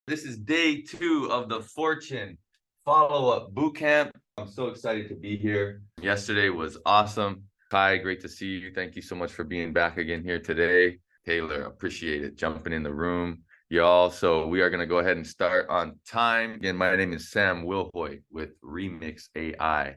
This is day 2 of the Fortune follow-up bootcamp. I'm so excited to be here. Yesterday was awesome. Kai, great to see you. Thank you so much for being back again here today. Taylor, appreciate it. Jumping in the room, y'all. So we are going to go ahead and start on time. Again, my name is Sam Wilhoit with Remix AI.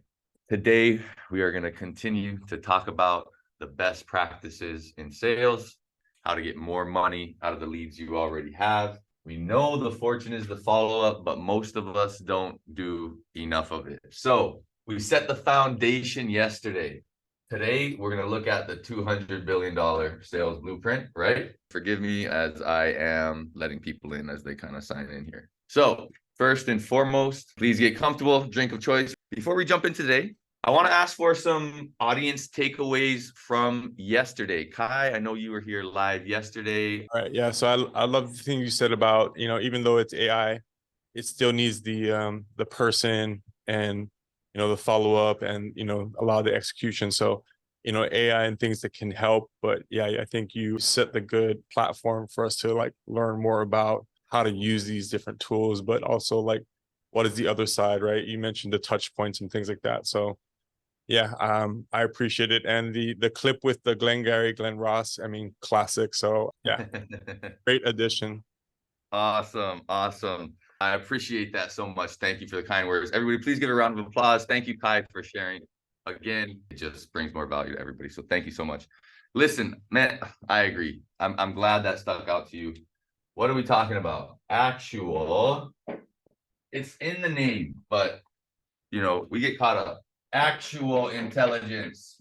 Today, we are going to continue to talk about the best practices in sales, how to get more money out of the leads you already have. We know the fortune is the follow-up, but most of us don't do enough of it. So we set the foundation yesterday. Today, we're going to look at the $200 billion sales blueprint, right? Forgive me as I am letting people in as they kind of sign in here. So first and foremost, please get comfortable, drink of choice. Before we jump in today, I want to ask for some audience takeaways from yesterday. Kai, I know you were here live yesterday. All right, yeah. So I love the thing you said about, even though it's AI, it still needs the person and the follow-up and a lot of the execution. So AI and things that can help. But yeah, I think you set the good platform for us to like learn more about how to use these different tools, but also like what is the other side, right? You mentioned the touch points and things like that. So yeah, I appreciate it. And the clip with the Glenn Ross, I mean, classic. So yeah, great addition. Awesome. I appreciate that so much. Thank you for the kind words. Everybody, please give a round of applause. Thank you, Kai, for sharing. Again, it just brings more value to everybody. So thank you so much. Listen, man, I agree. I'm glad that stuck out to you. What are we talking about? Actual. It's in the name, but we get caught up. Actual intelligence.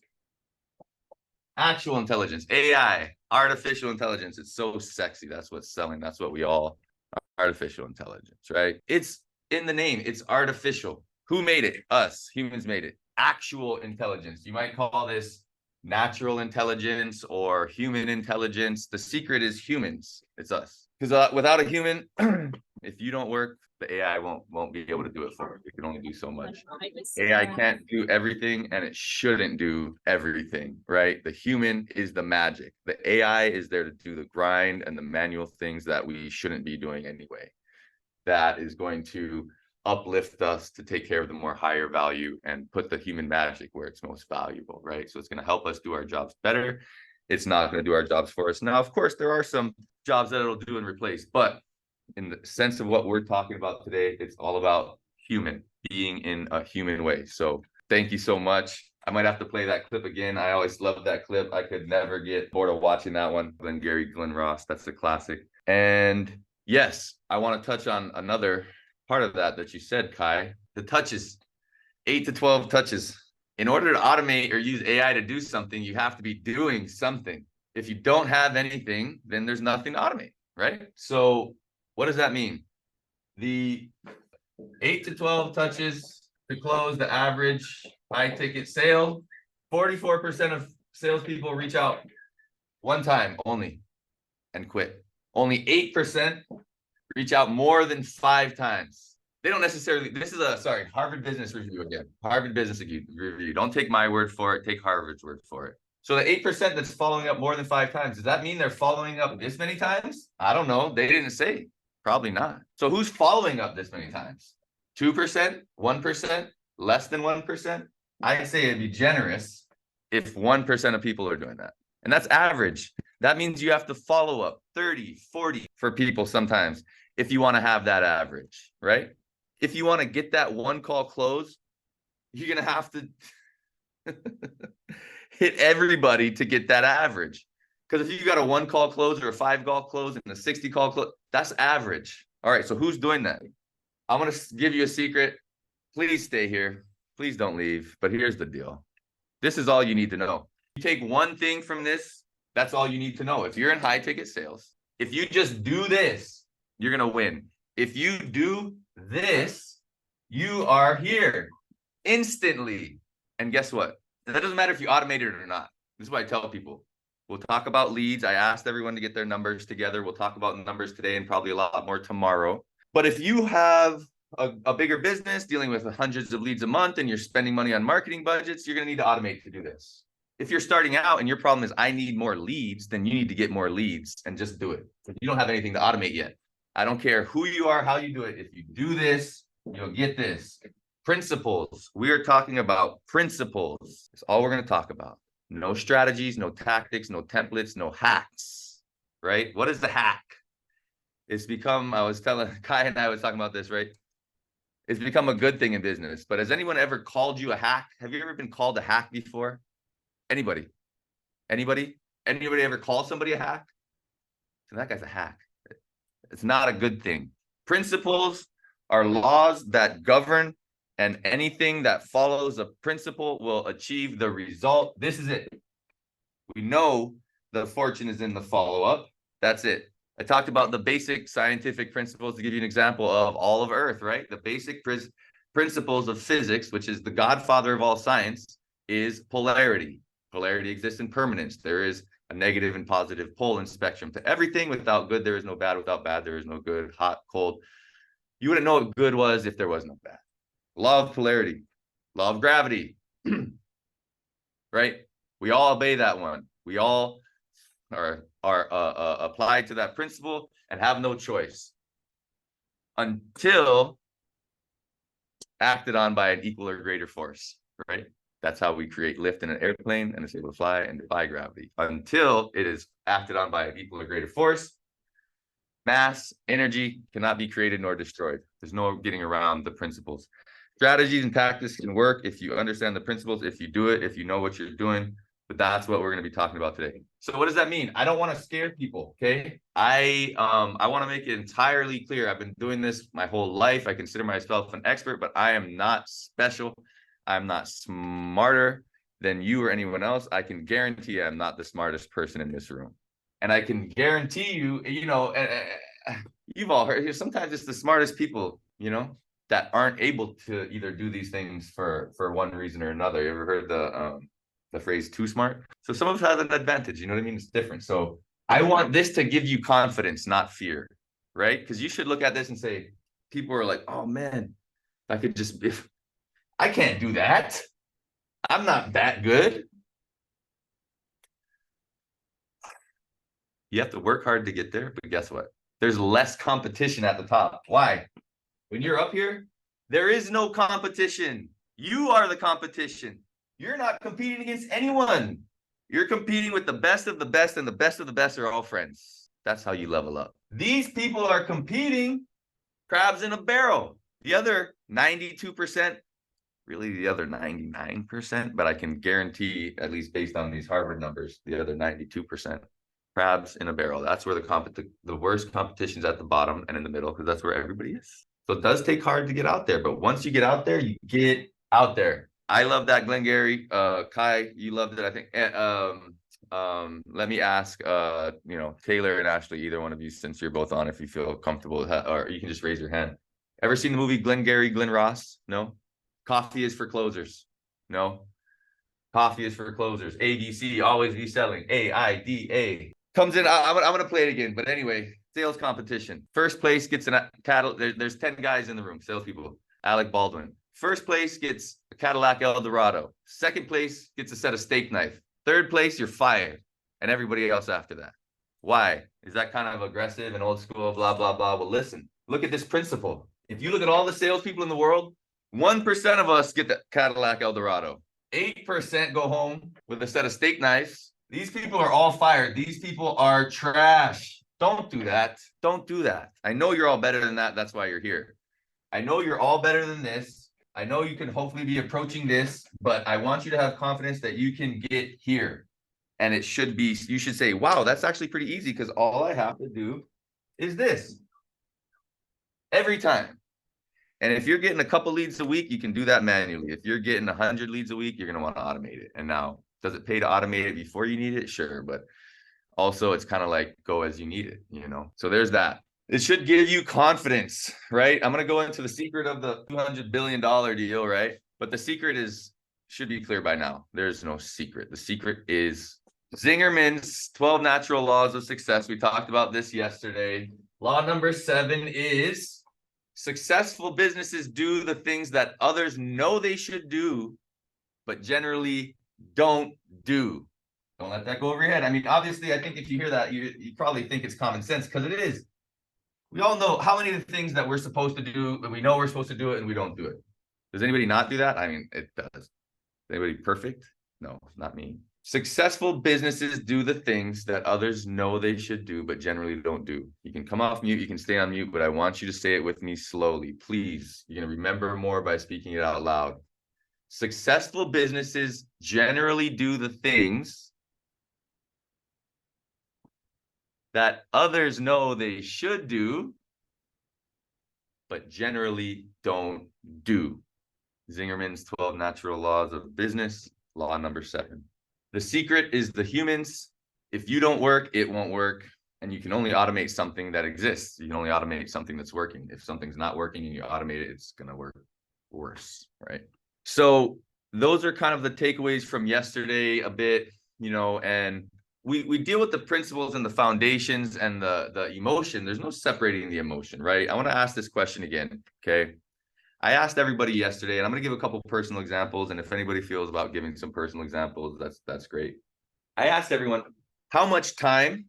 Actual intelligence. AI. Artificial intelligence. It's so sexy. That's what's selling. That's what we all. Artificial intelligence, right? It's in the name. It's artificial. Who made it? Us. Humans made it. Actual intelligence. You might call this natural intelligence or human intelligence. The secret is humans. It's us. Because without a human, if you don't work, the AI won't be able to do it for you. It can only do so much. AI can't do everything, and it shouldn't do everything, right? The human is the magic. The AI is there to do the grind and the manual things that we shouldn't be doing anyway. That is going to uplift us to take care of the more higher value and put the human magic where it's most valuable, right? So it's going to help us do our jobs better. It's not going to do our jobs for us. Now, of course, there are some jobs that it'll do and replace, but in the sense of what we're talking about today, it's all about human, being in a human way. So thank you so much. I might have to play that clip again. I always loved that clip. I could never get bored of watching that one. Glenn Ross, that's a classic. And yes, I want to touch on another part of that you said, Kai. The touches, 8 to 12 touches. In order to automate or use AI to do something, you have to be doing something. If you don't have anything, then there's nothing to automate, right? So what does that mean? The 8 to 12 touches to close the average high ticket sale. 44% of salespeople reach out one time only and quit. Only 8% reach out more than 5 times. They don't necessarily, this is Harvard Business Review again. Harvard Business Review. Don't take my word for it, take Harvard's word for it. So the 8% that's following up more than 5 times, does that mean they're following up this many times? I don't know. They didn't say. Probably not. So who's following up this many times? 2%, 1%, less than 1%? I'd say it'd be generous if 1% of people are doing that. And that's average. That means you have to follow up 30, 40 for people sometimes if you want to have that average, right? If you want to get that one call closed, you're going to have to hit everybody to get that average. Because if you got a 1 call close or a 5 call close and a 60 call close, that's average. All right, so who's doing that? I'm going to give you a secret. Please stay here. Please don't leave. But here's the deal. This is all you need to know. You take one thing from this, that's all you need to know. If you're in high ticket sales, if you just do this, you're going to win. If you do this, you are here instantly. And guess what? That doesn't matter if you automate it or not. This is what I tell people. We'll talk about leads. I asked everyone to get their numbers together. We'll talk about numbers today and probably a lot more tomorrow. But if you have a bigger business dealing with hundreds of leads a month and you're spending money on marketing budgets, you're going to need to automate to do this. If you're starting out and your problem is I need more leads, then you need to get more leads and just do it. If you don't have anything to automate yet, I don't care who you are, how you do it. If you do this, you'll get this. Principles. We are talking about principles. That's all we're going to talk about. No strategies, no tactics, no templates, no hacks, right? What is the hack? It's become, I was telling Kai and I was talking about this, right? It's become a good thing in business. But has anyone ever called you a hack? Have you ever been called a hack before? Anybody? Anybody? Anybody ever call somebody a hack? So that guy's a hack. It's not a good thing. Principles are laws that govern, and anything that follows a principle will achieve the result. This is it. We know the fortune is in the follow-up. That's it. I talked about the basic scientific principles to give you an example of all of Earth, right? The basic principles of physics, which is the godfather of all science, is polarity. Polarity exists in permanence. There is a negative and positive pole and spectrum to everything. Without good, there is no bad. Without bad, there is no good. Hot, cold. You wouldn't know what good was if there was no bad. Law of polarity, law of gravity, right? We all obey that one. We all are applied to that principle and have no choice until acted on by an equal or greater force, right? That's how we create lift in an airplane and it's able to fly and defy gravity. Until it is acted on by an equal or greater force, mass, energy cannot be created nor destroyed. There's no getting around the principles. Strategies and tactics can work if you understand the principles, if you do it, if you know what you're doing. But that's what we're going to be talking about today. So what does that mean? I don't want to scare people, okay? I want to make it entirely clear. I've been doing this my whole life. I consider myself an expert, but I am not special. I'm not smarter than you or anyone else. I can guarantee I'm not the smartest person in this room. And I can guarantee you, you know, you've all heard, sometimes it's the smartest people, you know, that aren't able to either do these things for one reason or another. You ever heard the phrase too smart? So some of us have an advantage, you know what I mean? It's different. So I want this to give you confidence, not fear, right? Because you should look at this and say, people are like, oh man, I could just, if I can't do that. I'm not that good. You have to work hard to get there, but guess what? There's less competition at the top. Why? When you're up here, there is no competition. You are the competition. You're not competing against anyone. You're competing with the best of the best, and the best of the best are all friends. That's how you level up. These people are competing crabs in a barrel. The other 92%, really the other 99%, but I can guarantee, at least based on these Harvard numbers, the other 92%, crabs in a barrel. That's where the worst competition's at the bottom and in the middle, because that's where everybody is. So it does take hard to get out there, but once you get out there, you get out there. I love that, Glengarry. Kai, you loved it, I think. Let me ask, you know, Taylor and Ashley, either one of you, since you're both on, if you feel comfortable, or you can just raise your hand. Ever seen the movie Glengarry Glen Ross? No. Coffee is for closers. No. Coffee is for closers. ABC, always be selling. AIDA. Comes in, I'm going to play it again. But anyway, sales competition. First place gets a Cadillac. There's 10 guys in the room, salespeople. Alec Baldwin. First place gets a Cadillac Eldorado. Second place gets a set of steak knife. Third place, you're fired. And everybody else after that. Why? Is that kind of aggressive and old school, blah, blah, blah? Well, listen, look at this principle. If you look at all the salespeople in the world, 1% of us get the Cadillac Eldorado. 8% go home with a set of steak knives. These people are all fired. These people are trash. Don't do that. Don't do that. I know you're all better than that. That's why you're here. I know you're all better than this. I know you can hopefully be approaching this, but I want you to have confidence that you can get here. And it should be, you should say, wow, that's actually pretty easy, because all I have to do is this. Every time. And if you're getting a couple leads a week, you can do that manually. If you're getting 100 leads a week, you're going to want to automate it. And now, does it pay to automate it before you need it? Sure. But also, it's kind of like go as you need it, you know? So there's that. It should give you confidence, right? I'm going to go into the secret of the $200 billion deal, right? But the secret should be clear by now. There's no secret. The secret is Zingerman's 12 natural laws of success. We talked about this yesterday. Law number 7 is successful businesses do the things that others know they should do, but generally don't do. Don't let that go over your head. I mean, obviously, I think if you hear that, you probably think it's common sense, because it is. We all know how many of the things that we're supposed to do, that we know we're supposed to do it and we don't do it. Does anybody not do that? I mean, it does. Is anybody perfect? No, not me. Successful businesses do the things that others know they should do, but generally don't do. You can come off mute, you can stay on mute, but I want you to say it with me slowly. Please, you're going to remember more by speaking it out loud. Successful businesses generally do the things that others know they should do, but generally don't do. Zingerman's 12 Natural Laws of Business, law number 7. The secret is the humans. If you don't work, it won't work. And you can only automate something that exists. You can only automate something that's working. If something's not working and you automate it, it's going to work worse, right? So those are kind of the takeaways from yesterday a bit, and we deal with the principles and the foundations and the emotion. There's no separating the emotion, right? I want to ask this question again, okay? I asked everybody yesterday, and I'm going to give a couple personal examples. And if anybody feels about giving some personal examples, that's great. I asked everyone, how much time,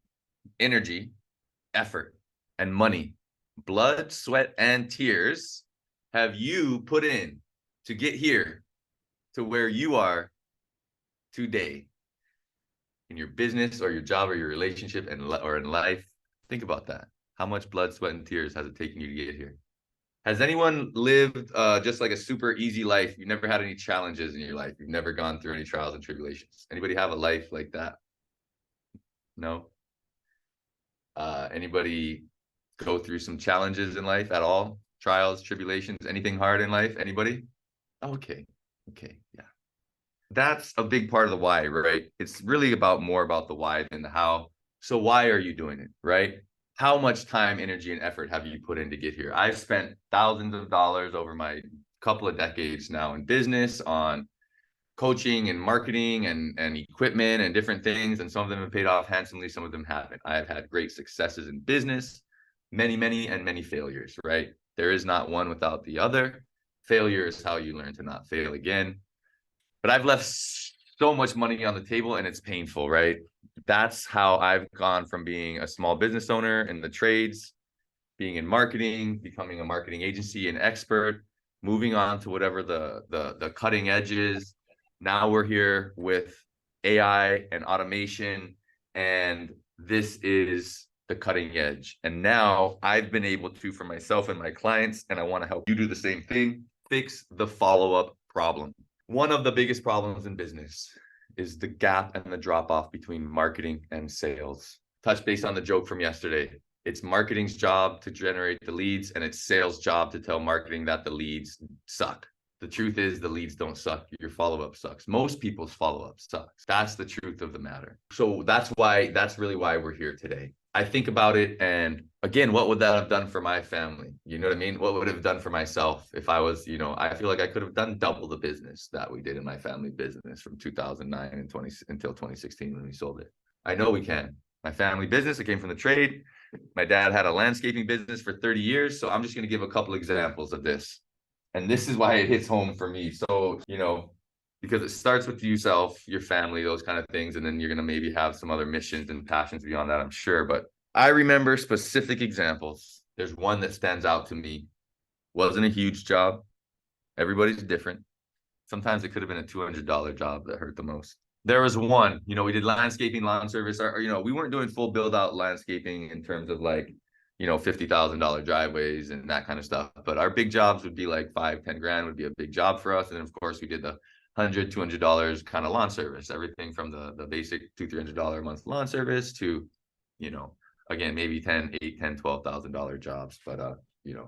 energy, effort, and money, blood, sweat, and tears have you put in to get here to where you are today in your business or your job or your relationship or in life? Think about that. How much blood, sweat, and tears has it taken you to get here? Has anyone lived just like a super easy life? You've never had any challenges in your life. You've never gone through any trials and tribulations. Anybody have a life like that? No? Anybody go through some challenges in life at all? Trials, tribulations, anything hard in life? Anybody? Okay. Okay. Yeah. That's a big part of the why, right? It's really more about the why than the how. So why are you doing it, right? How much time, energy, and effort have you put in to get here? I've spent thousands of dollars over my couple of decades now in business on coaching and marketing and equipment and different things. And some of them have paid off handsomely. Some of them haven't. I have had great successes in business, many failures, right? There is not one without the other. Failure is how you learn to not fail again. But I've left so much money on the table and it's painful, right? That's how I've gone from being a small business owner in the trades, being in marketing, becoming a marketing agency and expert, moving on to whatever the cutting edge is. Now we're here with AI and automation, and this is the cutting edge. And now I've been able to, for myself and my clients, and I want to help you do the same thing, fix the follow-up problem. One of the biggest problems in business is the gap and the drop off between marketing and sales. Touch base on the joke from yesterday. It's marketing's job to generate the leads, and it's sales' job to tell marketing that the leads suck. The truth is the leads don't suck. Your follow-up sucks. Most people's follow-up sucks. That's the truth of the matter. So that's really why we're here today. I think about it, and again, what would that have done for my family? You know what I mean? What would it have done for myself if I was, I feel like I could have done double the business that we did in my family business from 2009 until 2016 when we sold it. I know we can. My family business, I came from the trade. My dad had a landscaping business for 30 years. So I'm just going to give a couple examples of this. And this is why it hits home for me. So, because it starts with yourself, your family, those kind of things. And then you're going to maybe have some other missions and passions beyond that, I'm sure. But I remember specific examples. There's one that stands out to me. Wasn't a huge job. Everybody's different. Sometimes it could have been a $200 job that hurt the most. There was one, we did landscaping, lawn service, or we weren't doing full build out landscaping in terms of like, $50,000 driveways and that kind of stuff. But our big jobs would be like 5-10 grand would be a big job for us. And then of course we did the $100-$200 kind of lawn service, everything from the basic $200-$300 a month lawn service to, again, maybe $12,000 jobs, but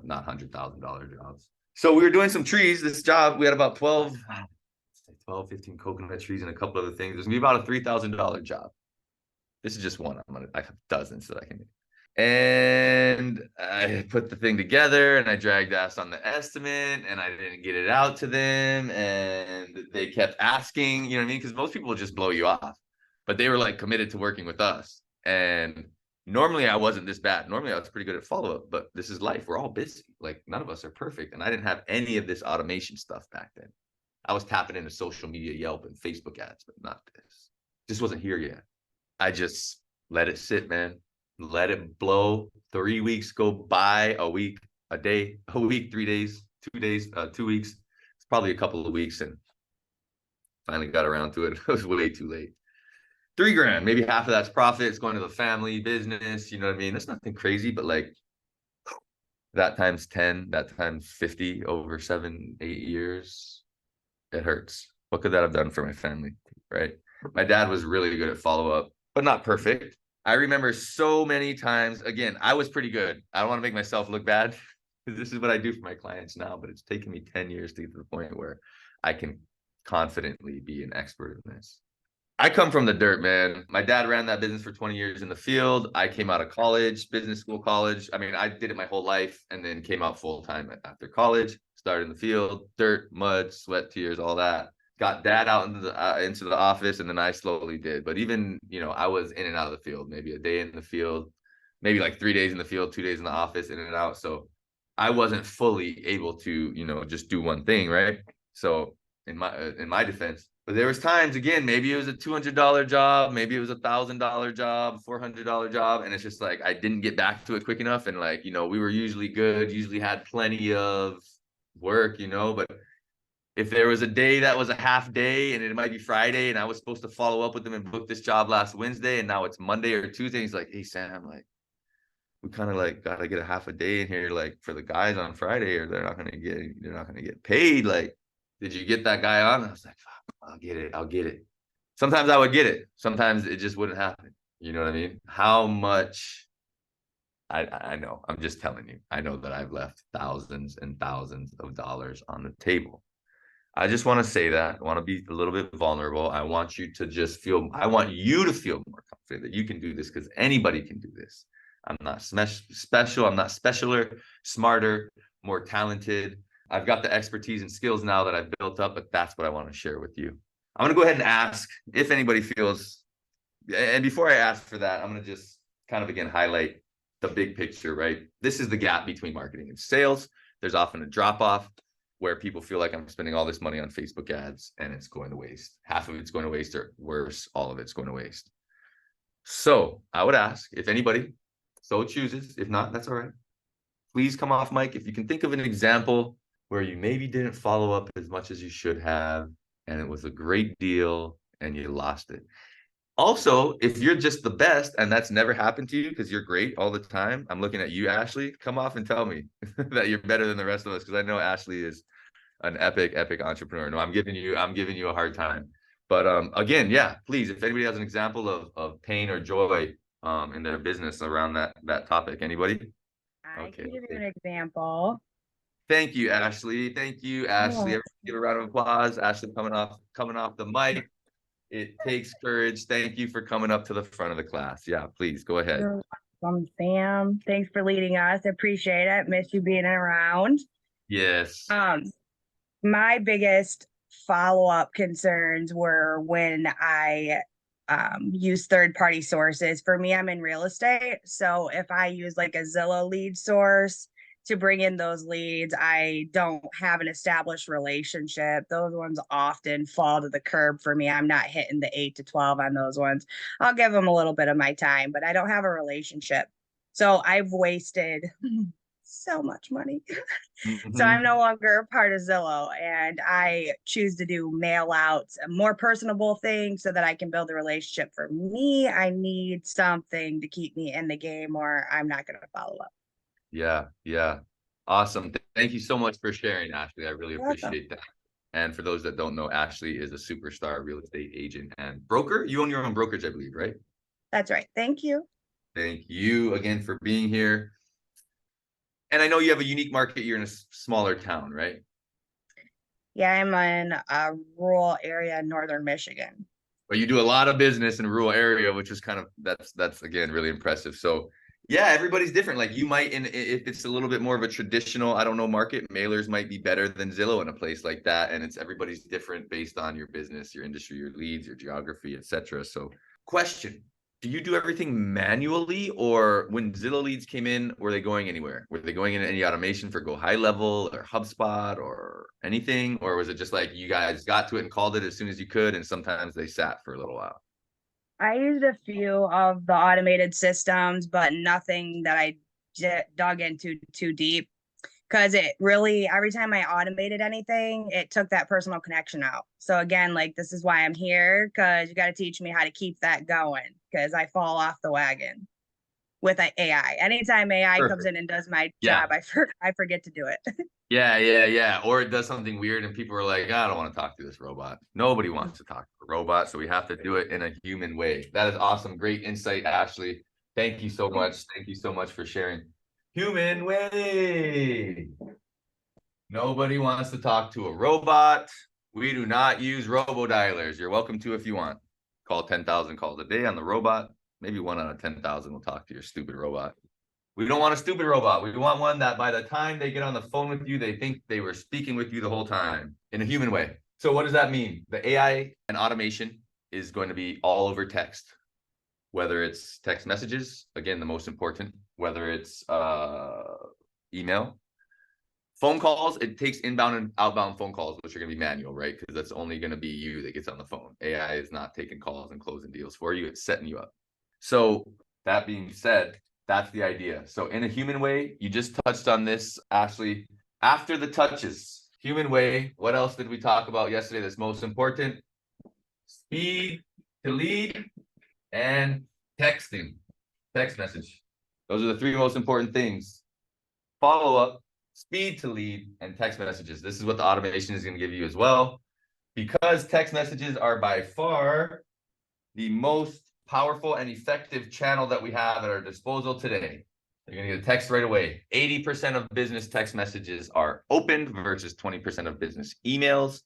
not $100,000 jobs. So we were doing some trees. This job, we had about 15 coconut trees and a couple other things. There's gonna be about a $3,000 job. This is just one. I have dozens that I can do. And I put the thing together and I dragged ass on the estimate and I didn't get it out to them. And they kept asking, you know what I mean? Because most people will just blow you off. But they were like committed to working with us. And normally I wasn't this bad. Normally I was pretty good at follow-up, but this is life. We're all busy. Like none of us are perfect. And I didn't have any of this automation stuff back then. I was tapping into social media, Yelp and Facebook ads, but not this. This wasn't here yet. I just let it sit, man. let it blow. 3 weeks go by, a week, a day, a week, 3 days, 2 days, 2 weeks. It's probably a couple of weeks, and finally got around to it. It was way too late. 3 grand, maybe half of that's profit. It's going to the family business. You know what I mean? That's nothing crazy, but like that times 10, that times 50 over 7, 8 years, it hurts. What could that have done for my family? Right. My dad was really good at follow up, but not perfect. I remember so many times, again, I was pretty good. I don't want to make myself look bad because this is what I do for my clients now, but it's taken me 10 years to get to the point where I can confidently be an expert in this. I come from the dirt, man. My dad ran that business for 20 years in the field. I came out of college, business school, college. I mean, I did it my whole life and then came out full time after college, started in the field, dirt, mud, sweat, tears, all that. Got dad out into the office, and then I slowly did. But even, I was in and out of the field, maybe a day in the field, maybe like 3 days in the field, 2 days in the office, in and out. So I wasn't fully able to, just do one thing, right? So in my defense, but there was times, again, maybe it was a $200 job, maybe it was $1,000 job, $400 job, and it's just like I didn't get back to it quick enough. And like, we were usually good, usually had plenty of work, but if there was a day that was a half day and it might be Friday and I was supposed to follow up with them and book this job last Wednesday and now it's Monday or Tuesday, he's like, hey Sam, like we kind of like gotta get a half a day in here like for the guys on Friday, or they're not gonna get paid. Like, did you get that guy on? I was like, fuck, I'll get it. Sometimes I would get it. Sometimes it just wouldn't happen. You know what I mean? How much I know. I'm just telling you. I know that I've left thousands and thousands of dollars on the table. I just want to say that. I want to be a little bit vulnerable. I want you to feel more confident that you can do this, because anybody can do this. I'm not special. I'm not specialer, smarter, more talented. I've got the expertise and skills now that I've built up, but that's what I want to share with you. I'm going to go ahead and ask if anybody feels, and before I ask for that, I'm going to just kind of, again, highlight the big picture, right? This is the gap between marketing and sales. There's often a drop off where people feel like I'm spending all this money on Facebook ads and it's going to waste. Half of it's going to waste, or worse, all of it's going to waste. So I would ask if anybody so chooses. If not, that's all right. Please come off mic if you can think of an example where you maybe didn't follow up as much as you should have, and it was a great deal and you lost it. Also, if you're just the best and that's never happened to you because you're great all the time, I'm looking at you, Ashley. Come off and tell me that you're better than the rest of us, because I know Ashley is an epic entrepreneur. No, I'm giving you a hard time. But again, yeah, please, if anybody has an example of pain or joy in their business around that topic, anybody? I Okay. can give you an example. Thank you, Ashley. Thank you, Ashley. Everybody give a round of applause. Ashley coming off the mic. It takes courage. Thank you for coming up to the front of the class. Yeah, please go ahead. You're welcome, Sam. Thanks for leading us. Appreciate it. Miss you being around. Yes. My biggest follow-up concerns were when I use third-party sources. For me, I'm in real estate. So if I use like a Zillow lead source to bring in those leads, I don't have an established relationship. Those ones often fall to the curb for me. I'm not hitting the 8 to 12 on those ones. I'll give them a little bit of my time, but I don't have a relationship. So I've wasted so much money. So I'm no longer a part of Zillow, and I choose to do mail outs, a more personable thing, so that I can build a relationship. For me, I need something to keep me in the game, or I'm not going to follow up. Yeah. Awesome. Thank you so much for sharing, Ashley. I really appreciate that. And for those that don't know, Ashley is a superstar real estate agent and broker. You own your own brokerage, I believe, right? That's right. Thank you. Thank you again for being here. And I know you have a unique market. You're in a smaller town, right? Yeah, I'm in a rural area in northern Michigan. But you do a lot of business in a rural area, which is kind of, that's again really impressive. So yeah, everybody's different. Like you might, if it's a little bit more of a traditional, I don't know, market, mailers might be better than Zillow in a place like that. And everybody's different based on your business, your industry, your leads, your geography, etc. So question, do you do everything manually, or when Zillow leads came in, were they going anywhere? Were they going in any automation for Go High Level or HubSpot or anything? Or was it just like you guys got to it and called it as soon as you could, and sometimes they sat for a little while? I used a few of the automated systems, but nothing that I dug into too deep because it really, every time I automated anything, it took that personal connection out. So again, like this is why I'm here, because you got to teach me how to keep that going because I fall off the wagon with AI. Anytime AI comes Perfect. in and does my Yeah. job, I forget to do it. Yeah. Or it does something weird and people are like, I don't want to talk to this robot. Nobody wants to talk to a robot, so we have to do it in a human way. That is awesome. Great insight, Ashley. Thank you so much. Thank you so much for sharing. Human way. Nobody wants to talk to a robot. We do not use robo-dialers. You're welcome to if you want. Call 10,000 calls a day on the robot. Maybe 1 out of 10,000 will talk to your stupid robot. We don't want a stupid robot. We want one that by the time they get on the phone with you, they think they were speaking with you the whole time in a human way. So what does that mean? The AI and automation is going to be all over text, whether it's text messages, again, the most important, whether it's email, phone calls. It takes inbound and outbound phone calls, which are going to be manual, right? Because that's only going to be you that gets on the phone. AI is not taking calls and closing deals for you. It's setting you up. So that being said, that's the idea. So in a human way, you just touched on this, Ashley. After the touches, human way, what else did we talk about yesterday that's most important? Speed to lead and texting, text message. Those are the 3 most important things. Follow up, speed to lead, and text messages. This is what the automation is going to give you as well. Because text messages are by far the most powerful and effective channel that we have at our disposal today. You're going to get a text right away. 80% of business text messages are opened versus 20% of business emails.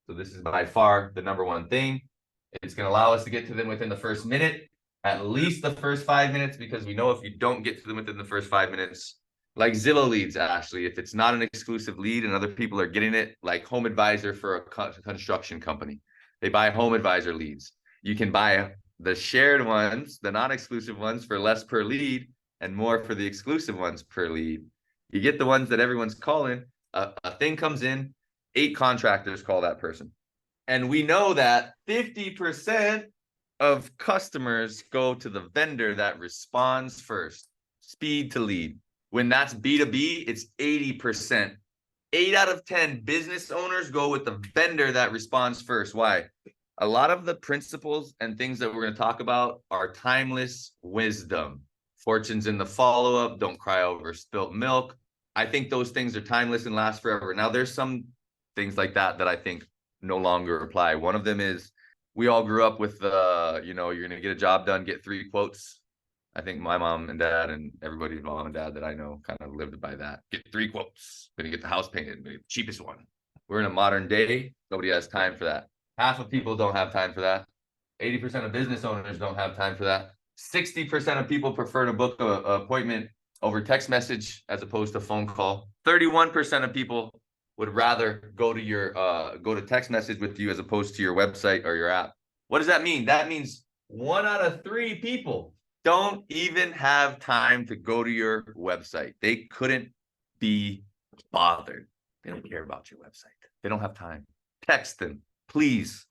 So this is by far the #1 thing. It's going to allow us to get to them within the first minute, at least the first 5 minutes, because we know if you don't get to them within the first 5 minutes, like Zillow leads, Ashley, if it's not an exclusive lead and other people are getting it, like Home Advisor for a construction company, they buy Home Advisor leads. You can buy the shared ones, the non-exclusive ones, for less per lead and more for the exclusive ones per lead. You get the ones that everyone's calling, a thing comes in, 8 contractors call that person. And we know that 50% of customers go to the vendor that responds first. Speed to lead. When that's B2B, it's 80%. 8 out of 10 business owners go with the vendor that responds first. Why? A lot of the principles and things that we're going to talk about are timeless wisdom. Fortune's in the follow-up. Don't cry over spilt milk. I think those things are timeless and last forever. Now, there's some things like that that I think no longer apply. One of them is we all grew up with you're going to get a job done, get 3 quotes. I think my mom and dad and everybody's mom and dad that I know kind of lived by that. Get 3 quotes. Going to get the house painted, the cheapest one. We're in a modern day. Nobody has time for that. Half of people don't have time for that. 80% of business owners don't have time for that. 60% of people prefer to book an appointment over text message as opposed to phone call. 31% of people would rather go to text message with you as opposed to your website or your app. What does that mean? That means 1 out of 3 people don't even have time to go to your website. They couldn't be bothered. They don't care about your website. They don't have time. Text them. Please,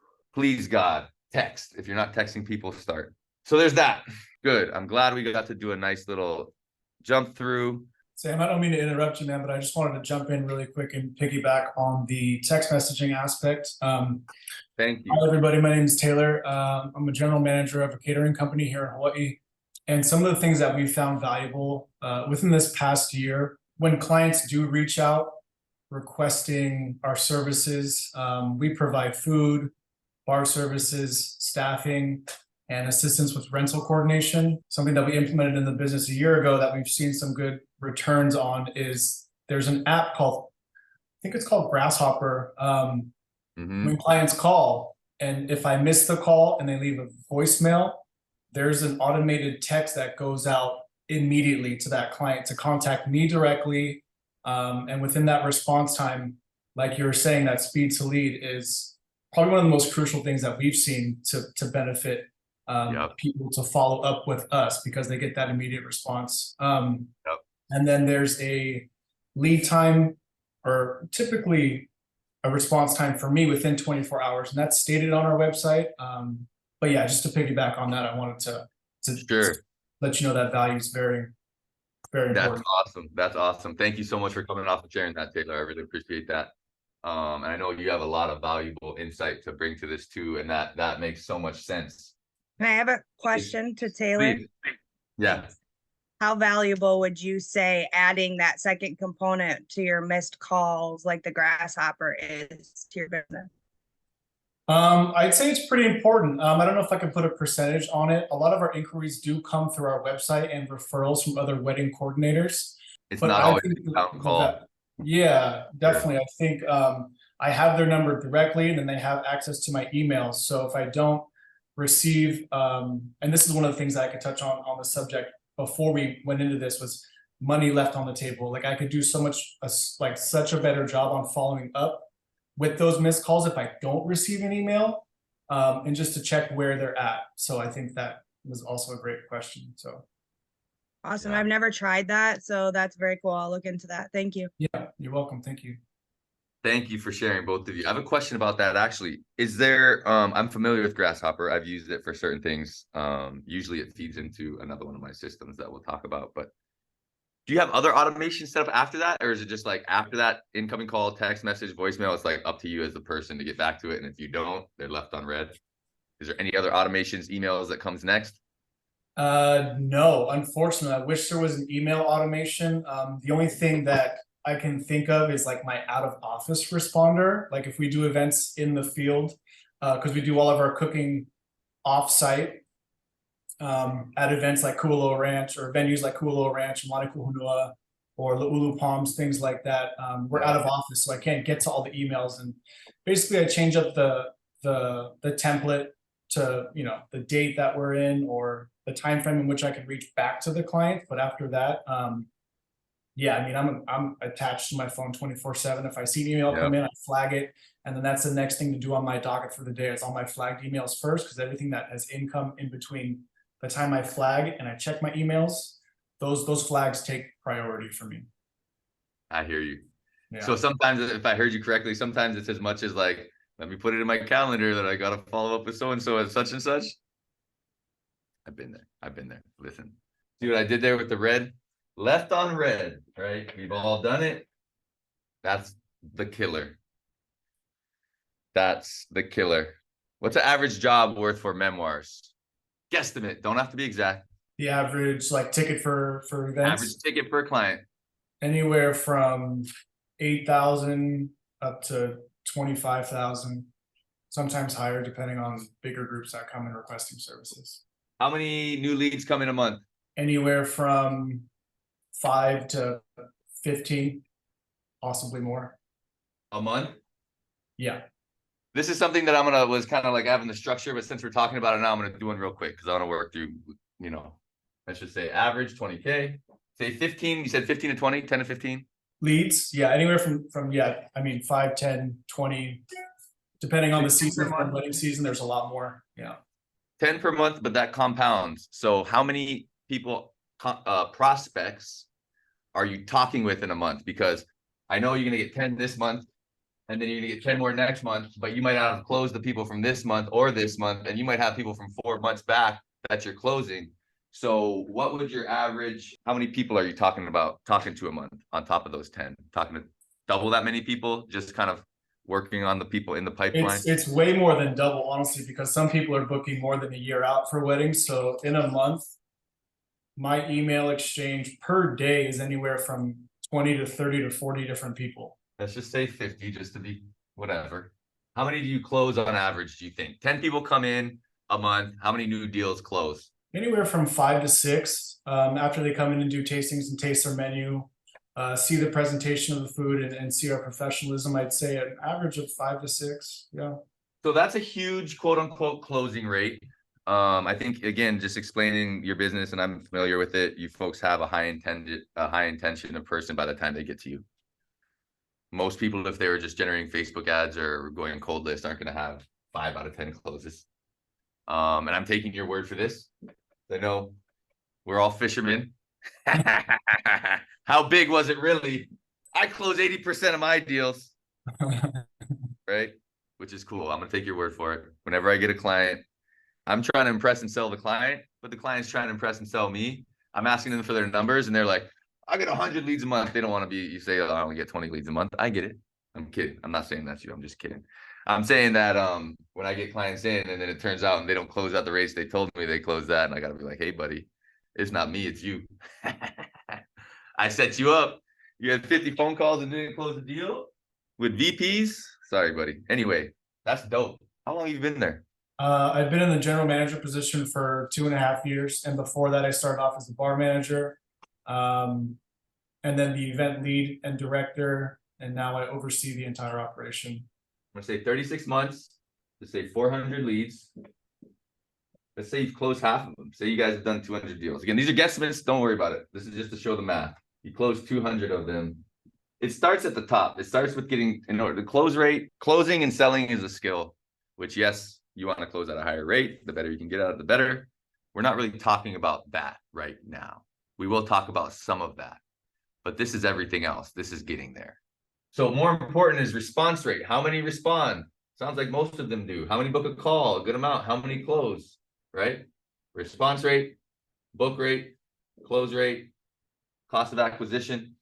God, text. If you're not texting people, start. So there's that. Good. I'm glad we got to do a nice little jump through. Sam, I don't mean to interrupt you, man, but I just wanted to jump in really quick and piggyback on the text messaging aspect. Thank you. Hi, everybody. My name is Taylor. I'm a general manager of a catering company here in Hawaii. And some of the things that we found valuable within this past year, when clients do reach out requesting our services, we provide food, bar services, staffing, and assistance with rental coordination. Something that we implemented in the business a year ago that we've seen some good returns on is there's an app called, I think it's called Grasshopper. When clients call, and if I miss the call and they leave a voicemail, there's an automated text that goes out immediately to that client to contact me directly. And within that response time, like you were saying, that speed to lead is probably one of the most crucial things that we've seen to benefit people to follow up with us because they get that immediate response. And then there's a lead time, or typically a response time for me within 24 hours. And that's stated on our website. but yeah, just to piggyback on that, I wanted to Sure. let you know that value is very, very That's important. awesome. That's awesome. Thank you so much for coming off and sharing that, Taylor. I really appreciate that. And I know you have a lot of valuable insight to bring to this too, and that makes so much sense. And I have a question to Taylor. Please. Yeah. How valuable would you say adding that second component to your missed calls, like the grasshopper, is to your business? I'd say it's pretty important. I don't know if I can put a percentage on it. A lot of our inquiries do come through our website and referrals from other wedding coordinators. It's But not I always think a town call. yeah, definitely. I think I have their number directly, and then they have access to my emails. So if I don't receive, and this is one of the things that I could touch on the subject before we went into this, was money left on the table. Like I could do so much, like such a better job on following up with those missed calls if I don't receive an email, and just to check where they're at. So I think that was also a great question. So Awesome. Yeah. I've never tried that, so that's very cool. I'll look into that. Thank you. yeah, you're welcome. Thank you. Thank you for sharing, both of you. I have a question about that actually. Is there I'm familiar with Grasshopper. I've used it for certain things. Usually it feeds into another one of my systems that we'll talk about, but do you have other automation set up after that? Or is it just like after that incoming call, text message, voicemail, it's like up to you as the person to get back to it? And if you don't, they're left on red. Is there any other automations, emails that comes next? No, unfortunately, I wish there was an email automation. The only thing that I can think of is like my out of office responder. Like if we do events in the field, because we do all of our cooking off-site, at events like Kualo Ranch or venues like Kualo Ranch and Wanakuhunua or Laulu Palms, things like that. We're out of office, so I can't get to all the emails. And basically I change up the template to, you know, the date that we're in or the time frame in which I can reach back to the client. But after that, yeah, I mean, I'm attached to my phone 24/7. If I see an email come in, I flag it. And then that's the next thing to do on my docket for the day. It's all my flagged emails first, because everything that has income in between the time I flag and I check my emails, those flags take priority for me. I hear you. Yeah. So sometimes, if I heard you correctly, sometimes it's as much as like, let me put it in my calendar that I got to follow up with so-and-so at such and such. I've been there. I've been there. Listen, see what I did there with the red? Left on red, right? We've all done it. That's the killer. That's the killer. What's an average job worth for memoirs? Guesstimate. Don't have to be exact. The average like ticket for events, Average ticket per client. anywhere from 8,000 up to 25,000, sometimes higher depending on bigger groups that come in requesting services. How many new leads come in a month? Anywhere from 5 to 15, possibly more. A month? Yeah. This is something that was kind of like having the structure, but since we're talking about it now, I'm gonna do one real quick because I want to work through, you know, let's just say average 20K. Say 15, you said 15 to 20, 10 to 15? Leads, yeah, anywhere from yeah, I mean 5, 10, 20, depending on the season. For wedding season, there's a lot more. Yeah. 10 per month, but that compounds. So how many people, prospects, are you talking with in a month? Because I know you're gonna get 10 this month, and then you're gonna get 10 more next month, but you might not have closed the people from this month or this month, and you might have people from 4 months back that you're closing. So what would your average, how many people are you talking to a month on top of those 10? Talking to double that many people, just kind of working on the people in the pipeline? It's way more than double, honestly, because some people are booking more than a year out for weddings. So in a month, my email exchange per day is anywhere from 20 to 30 to 40 different people. Let's just say 50, just to be whatever. How many do you close on average, do you think? 10 people come in a month. How many new deals close? Anywhere from 5 to 6. After they come in and do tastings and taste our menu, see the presentation of the food and see our professionalism, I'd say an average of 5 to 6. Yeah. So that's a huge quote unquote closing rate. I think, again, just explaining your business, and I'm familiar with it, you folks have a high intention of person by the time they get to you. Most people, if they were just generating Facebook ads or going on cold list, aren't going to have 5 out of 10 closes. And I'm taking your word for this. I know we're all fishermen. How big was it really? I close 80% of my deals, right? Which is cool. I'm going to take your word for it. Whenever I get a client, I'm trying to impress and sell the client, but the client's trying to impress and sell me. I'm asking them for their numbers, and they're like, I get 100 leads a month. They don't want to be, you say, oh, I only get 20 leads a month. I get it. I'm kidding. I'm not saying that's you. I'm just kidding. I'm saying that when I get clients in and then it turns out and they don't close out the rates they told me they closed that, and I got to be like, hey, buddy, it's not me, it's you. I set you up. You had 50 phone calls and didn't close the deal with VPs. Sorry, buddy. Anyway, that's dope. How long have you been there? I've been in the general manager position for 2.5 years, and before that, I started off as the bar manager, and then the event lead and director, and now I oversee the entire operation. I'm gonna say 36 months. Let's say 400 leads. Let's say you've closed half of them. Say you guys have done 200 deals. Again, these are guesstimates. Don't worry about it. This is just to show the math. You close 200 of them. It starts at the top. It starts with getting, in order to close rate. Closing and selling is a skill, which yes, you want to close at a higher rate. The better you can get out, the better. We're not really talking about that right now. We will talk about some of that, but this is everything else. This is getting there. So more important is response rate. How many respond? Sounds like most of them do. How many book a call? A good amount. How many close? Right? Response rate, book rate, close rate, cost of acquisition.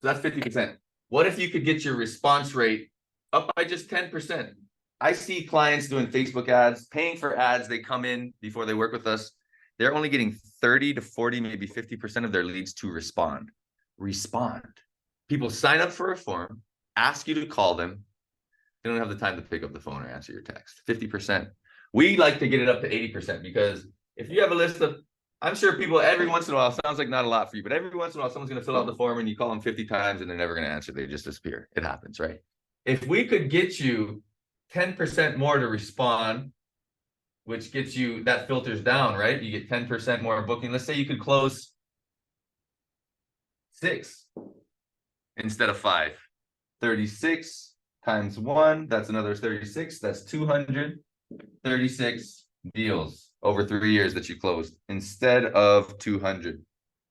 So that's 50%. What if you could get your response rate up by just 10%? I see clients doing Facebook ads, paying for ads. They come in before they work with us. They're only getting 30 to 40, maybe 50% of their leads to respond. Respond. People sign up for a form, ask you to call them. They don't have the time to pick up the phone or answer your text. 50%. We like to get it up to 80% because if you have a list of, I'm sure people every once in a while, sounds like not a lot for you, but every once in a while, someone's going to fill out the form and you call them 50 times and they're never going to answer. They just disappear. It happens, right? If we could get you 10% more to respond, which gets you, that filters down, right? You get 10% more booking. Let's say you could close 6 instead of 5. 36 times 1, that's another 36. That's 236 deals over 3 years that you closed instead of 200.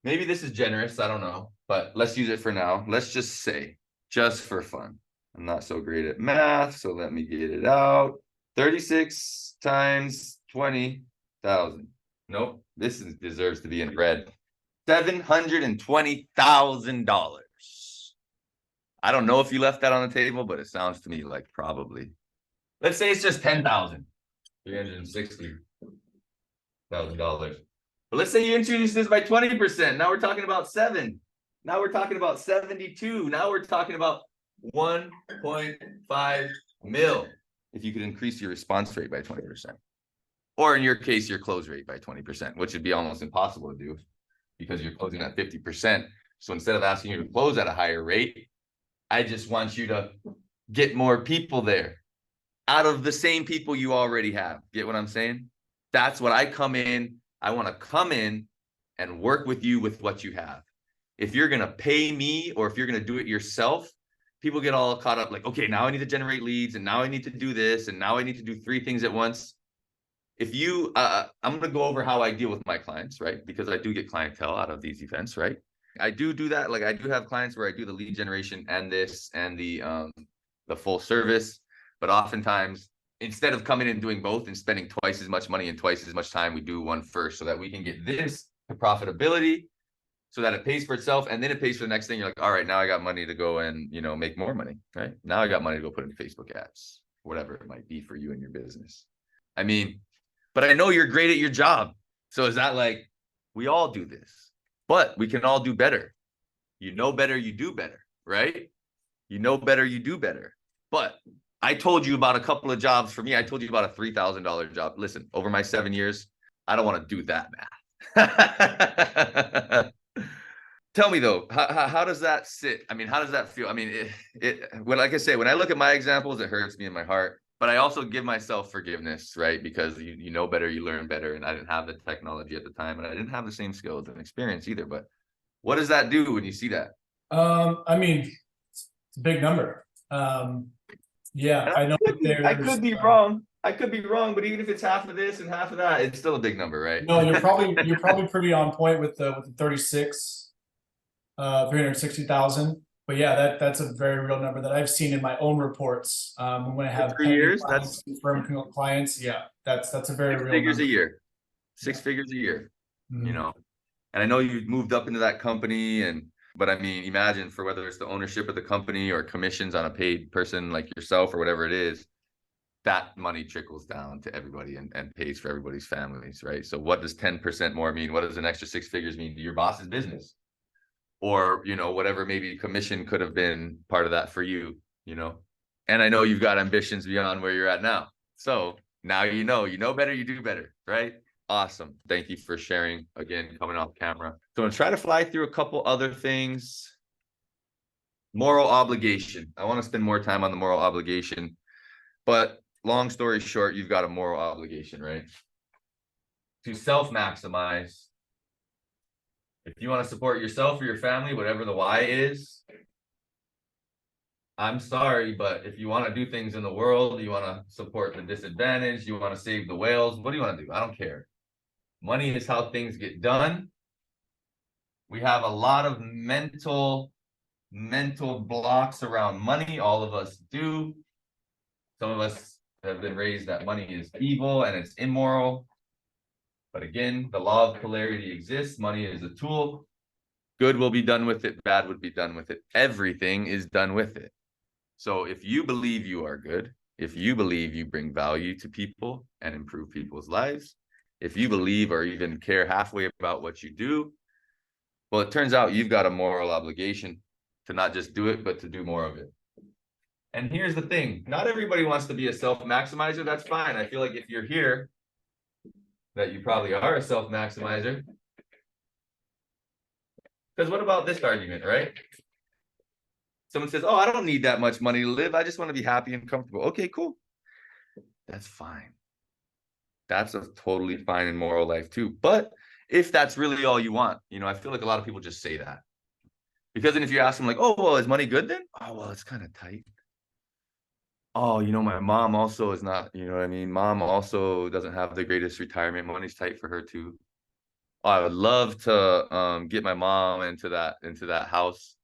Maybe this is generous, I don't know, but let's use it for now. Let's just say, just for fun. I'm not so great at math, so let me get it out. 36 times 20,000. Nope, deserves to be in red. $720,000. I don't know if you left that on the table, but it sounds to me like probably. Let's say it's just $10,000. $360,000. But let's say you introduce this by 20%. Now we're talking about 7. Now we're talking about 72. Now we're talking about 1.5 mil. If you could increase your response rate by 20%. Or in your case, your close rate by 20%, which would be almost impossible to do because you're closing at 50%. So instead of asking you to close at a higher rate, I just want you to get more people there out of the same people you already have. Get what I'm saying? That's what I come in. I want to come in and work with you with what you have. If you're going to pay me or if you're going to do it yourself, people get all caught up like, okay, now I need to generate leads and now I need to do this and now I need to do 3 things at once. If you, I'm going to go over how I deal with my clients, right? Because I do get clientele out of these events, right? I do that. Like I do have clients where I do the lead generation and this and the full service. But oftentimes, instead of coming in and doing both and spending twice as much money and twice as much time, we do one first so that we can get this to profitability so that it pays for itself. And then it pays for the next thing. You're like, all right, now I got money to go and, make more money, right? Now I got money to go put into Facebook ads, whatever it might be for you and your business. I mean, but I know you're great at your job. So is that like, we all do this, but we can all do better. You know better, you do better, right? You know better, you do better. But I told you about a couple of jobs for me. I told you about a $3,000 job. Listen, over my 7 years, I don't want to do that math. Tell me though, how does that sit? I mean, how does that feel? I mean, like I say, when I look at my examples, it hurts me in my heart. But I also give myself forgiveness, right? Because you know better, you learn better. And I didn't have the technology at the time, and I didn't have the same skills and experience either. But what does that do when you see that? I mean, it's a big number. Yeah, I know I could be wrong. I could be wrong, but even if it's half of this and half of that, it's still a big number, right? No, you're probably pretty on point with the 36, 360,000. But yeah, that's a very real number that I've seen in my own reports. When I have 3 pending years, clients, that's confirmed clients, yeah, that's a very 6 real figures number. a year. Six Yeah. figures a year, you Mhm. know. And I know you moved up into that company, but I mean, imagine for whether it's the ownership of the company or commissions on a paid person like yourself or whatever it is, that money trickles down to everybody and pays for everybody's families, right? So what does 10% more mean? What does an extra 6 figures mean to your boss's business? Or, whatever maybe commission could have been part of that for you, And I know you've got ambitions beyond where you're at now. So now you know better, you do better, right? Awesome. Thank you for sharing again, coming off camera. So I'm gonna try to fly through a couple other things. Moral obligation. I want to spend more time on the moral obligation, but long story short, you've got a moral obligation, right? To self-maximize. If you want to support yourself or your family, whatever the why is, I'm sorry, but if you want to do things in the world, you want to support the disadvantaged, you want to save the whales, what do you want to do? I don't care. Money is how things get done. We have a lot of mental blocks around money. All of us do. Some of us have been raised that money is evil and it's immoral. But again, the law of polarity exists. Money is a tool. Good will be done with it. Bad would be done with it. Everything is done with it. So if you believe you are good, if you believe you bring value to people and improve people's lives, if you believe or even care halfway about what you do, well, it turns out you've got a moral obligation to not just do it, but to do more of it. And here's the thing, not everybody wants to be a self-maximizer. That's fine. I feel like if you're here, that you probably are a self-maximizer. Because what about this argument, right? Someone says, oh, I don't need that much money to live. I just want to be happy and comfortable. Okay, cool. That's fine. That's a totally fine and moral life too. But if that's really all you want, I feel like a lot of people just say that. Because then if you ask them like, oh, well, is money good then? Oh, well, it's kind of tight. Oh, my mom also is not, you know what I mean? Mom also doesn't have the greatest retirement. Money's tight for her too. Oh, I would love to get my mom into that house.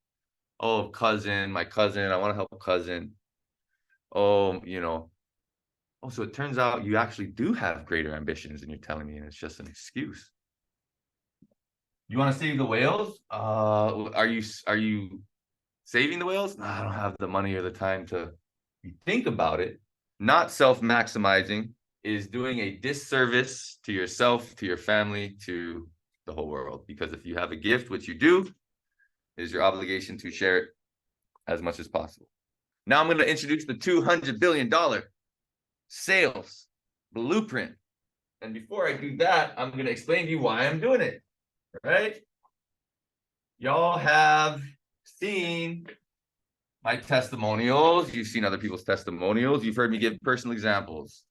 Oh, my cousin, I want to help cousin. Oh, oh, so it turns out you actually do have greater ambitions than you're telling me, and it's just an excuse. You want to save the whales? Are you saving the whales? No, I don't have the money or the time to think about it. Not self-maximizing is doing a disservice to yourself, to your family, to the whole world. Because if you have a gift, which you do, it is your obligation to share it as much as possible. Now I'm going to introduce the $200 billion sales blueprint. And before I do that, I'm going to explain to you why I'm doing it, right? Y'all have seen my testimonials. You've seen other people's testimonials. You've heard me give personal examples.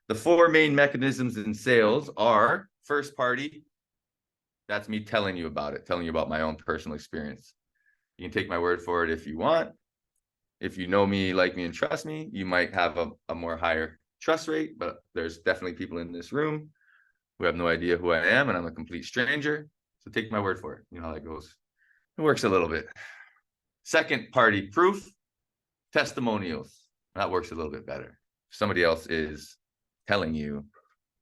The 4 main mechanisms in sales are first party. That's me telling you about it, telling you about my own personal experience. You can take my word for it if you want. If you know me, like me, and trust me, you might have a more higher trust rate, but there's definitely people in this room who have no idea who I am, and I'm a complete stranger. So take my word for it. You know how that goes. It works a little bit. Second party proof, testimonials. That works a little bit better. If somebody else is telling you,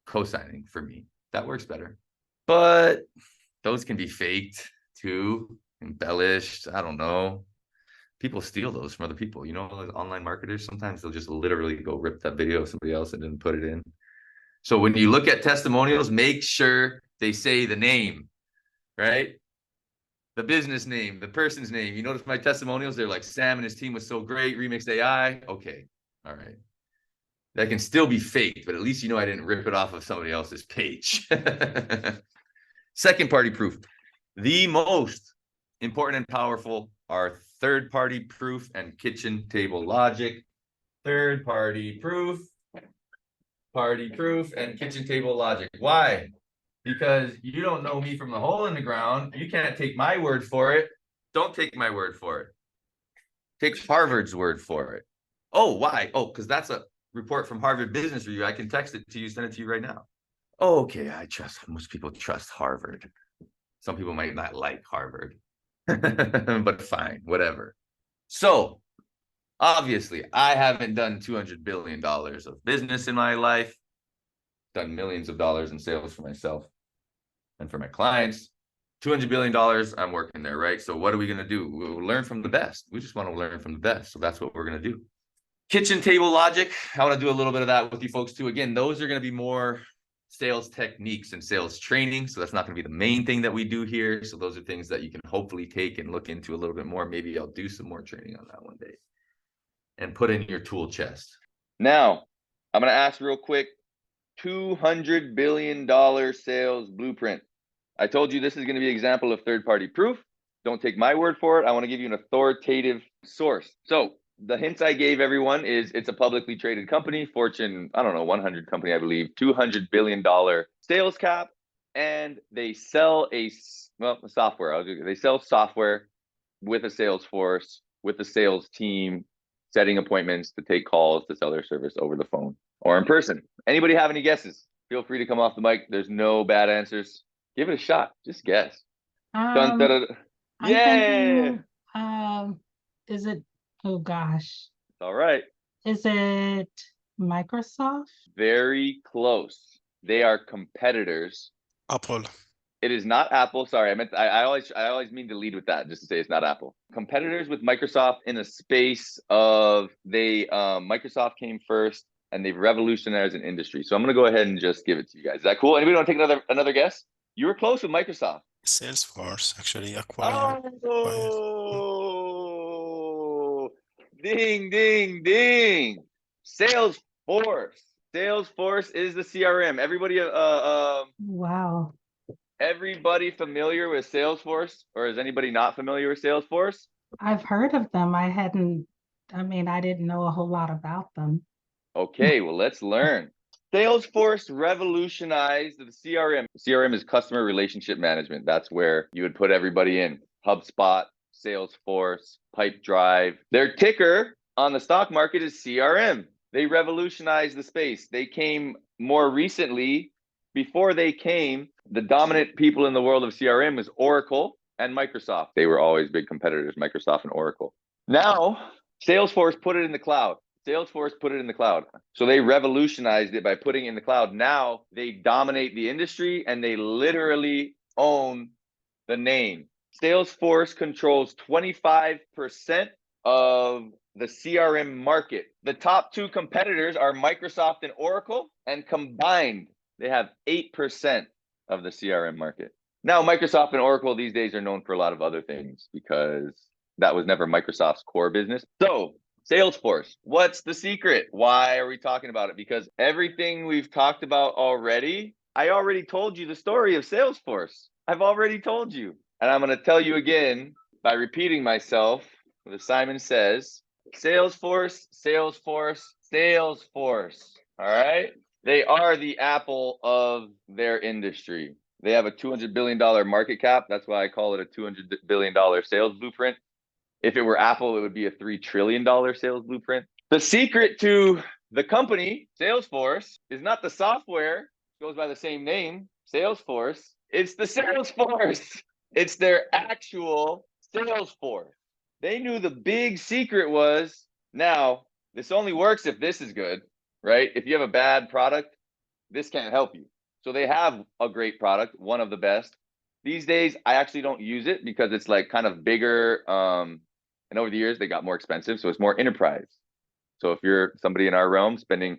co-signing for me, that works better. But those can be faked too, embellished. I don't know. People steal those from other people. Those online marketers, sometimes they'll just literally go rip that video of somebody else and then put it in. So when you look at testimonials, make sure they say the name, right? The business name, the person's name. You notice my testimonials, they're like, Sam and his team was so great, Remixed AI. Okay, all right. That can still be faked, but at least I didn't rip it off of somebody else's page. Second party proof. The most important and powerful are third party proof and kitchen table logic. Third party proof, and kitchen table logic. Why? Because you don't know me from the hole in the ground. You can't take my word for it. Don't take my word for it. Take Harvard's word for it. Oh, why? Oh, because that's a report from Harvard Business Review. I can text it to you, send it to you right now. Okay, most people trust Harvard. Some people might not like Harvard. but fine, whatever. So obviously, I haven't done $200 billion of business in my life, done millions of dollars in sales for myself and for my clients. $200 billion, I'm working there, right? So what are we going to do? We'll learn from the best. We just want to learn from the best. So that's what we're going to do. Kitchen table logic. I want to do a little bit of that with you folks too. Again, those are going to be more sales techniques and sales training. So that's not going to be the main thing that we do here. So those are things that you can hopefully take and look into a little bit more. Maybe I'll do some more training on that one day and put in your tool chest. Now, I'm going to ask real quick, $200 billion sales blueprint. I told you this is going to be an example of third-party proof. Don't take my word for it. I want to give you an authoritative source. So the hints I gave everyone is it's a publicly traded company, Fortune, I don't know, 100 company, I believe, $200 billion sales cap. And they sell software. They sell software with a Salesforce, with a sales team, setting appointments to take calls to sell their service over the phone or in person. Anybody have any guesses? Feel free to come off the mic. There's no bad answers. Give it a shot. Just guess. I'm thinking, is it, oh gosh, All right. is it Microsoft? Very close. They are competitors. Apple. It is not Apple. Sorry, I always mean to lead with that, just to say it's not Apple. Competitors with Microsoft in a space of Microsoft came first and they've revolutionized an industry. So I'm gonna go ahead and just give it to you guys. Is that cool? Anybody want to take another guess? You were close with Microsoft. Salesforce actually acquired. Oh, ding, ding, ding. Salesforce. Salesforce is the CRM. Wow. Everybody familiar with Salesforce, or is anybody not familiar with Salesforce? I've heard of them. I didn't know a whole lot about them. Okay, well, let's learn. Salesforce revolutionized the CRM. CRM is customer relationship management. That's where you would put everybody in. HubSpot, Salesforce, Pipedrive. Their ticker on the stock market is CRM. They revolutionized the space. They came more recently. Before they came, the dominant people in the world of CRM was Oracle and Microsoft. They were always big competitors, Microsoft and Oracle. Now, Salesforce put it in the cloud. Salesforce put it in the cloud. So they revolutionized it by putting it in the cloud. Now they dominate the industry and they literally own the name. Salesforce controls 25% of the CRM market. The top two competitors are Microsoft and Oracle, and combined, they have 8% of the CRM market. Now, Microsoft and Oracle these days are known for a lot of other things because that was never Microsoft's core business. So Salesforce, what's the secret? Why are we talking about it? Because everything we've talked about already, I already told you the story of Salesforce. I've already told you. And I'm going to tell you again by repeating myself, as Simon says, Salesforce, Salesforce, Salesforce. All right. They are the Apple of their industry. They have a $200 billion market cap. That's why I call it a $200 billion sales blueprint. If it were Apple, it would be a $3 trillion sales blueprint. The secret to the company, Salesforce, is not the software. It goes by the same name, Salesforce. It's the Salesforce. It's their actual Salesforce. They knew the big secret was, now, this only works if this is good, right? If you have a bad product, this can't help you. So they have a great product, one of the best. These days, I actually don't use it because it's like kind of bigger. And over the years, they got more expensive. So it's more enterprise. So if you're somebody in our realm spending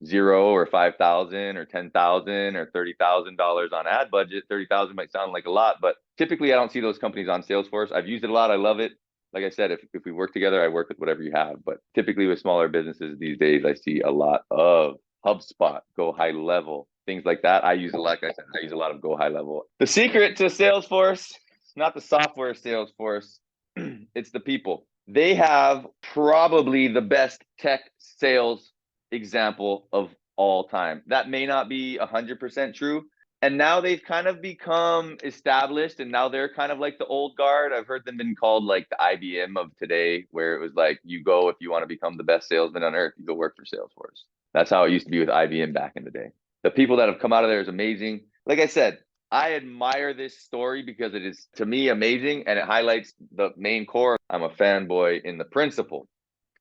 $0 or $5,000 or $10,000 or $30,000 on ad budget, 30,000 might sound like a lot, but typically I don't see those companies on Salesforce. I've used it a lot. I love it. Like I said, if we work together, I work with whatever you have. But typically with smaller businesses these days, I see a lot of HubSpot, Go High Level, things like that. I use a lot. Like I said, I use a lot of Go High Level. The secret to Salesforce, it's not the software Salesforce, it's the people. They have probably the best tech sales example of all time. That may not be 100% true. And now they've kind of become established, and now they're kind of like the old guard. I've heard them been called like the IBM of today, where it was like, you go, if you want to become the best salesman on earth, you go work for Salesforce. That's how it used to be with IBM back in the day. The people that have come out of there is amazing. Like I said, I admire this story because it is, to me, amazing, and it highlights the main core. I'm a fanboy in the principle.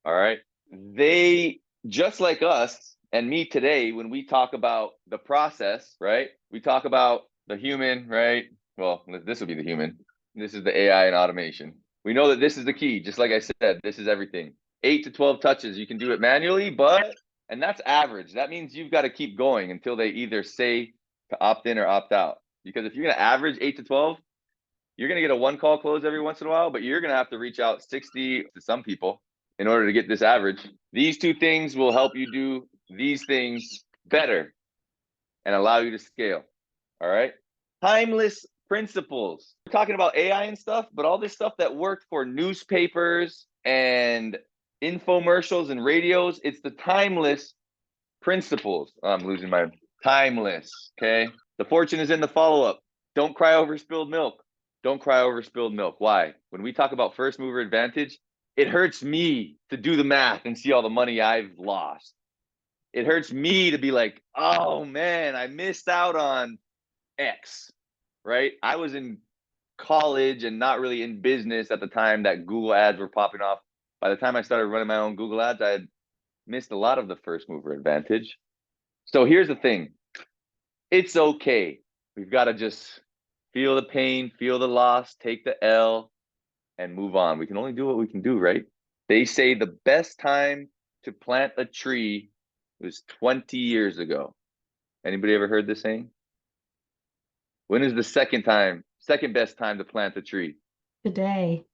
All right. They, just like us and me today, when we talk about the process, right? We talk about the human, right? Well, this will be the human. This is the AI and automation. We know that this is the key. Just like I said, this is everything. 8 to 12 touches. You can do it manually, and that's average. That means you've got to keep going until they either say to opt in or opt out. Because if you're going to average 8 to 12, you're going to get a one call close every once in a while, but you're going to have to reach out 60 to some people in order to get this average. These two things will help you do these things better and allow you to scale. All right. Timeless principles. We're talking about AI and stuff, but all this stuff that worked for newspapers and infomercials and radios, it's the timeless principles. I'm losing my timeless. Okay. The fortune is in the follow-up. Don't cry over spilled milk. Don't cry over spilled milk. Why? When we talk about first mover advantage, it hurts me to do the math and see all the money I've lost. It hurts me to be like, oh man, I missed out on X, right? I was in college and not really in business at the time that Google ads were popping off. By the time I started running my own Google ads, I had missed a lot of the first mover advantage. So here's the thing. It's okay. We've got to just feel the pain, feel the loss, take the L, and move on. We can only do what we can do, right? They say the best time to plant a tree was 20 years ago. Anybody ever heard this saying? When is the second best time to plant a tree? Today.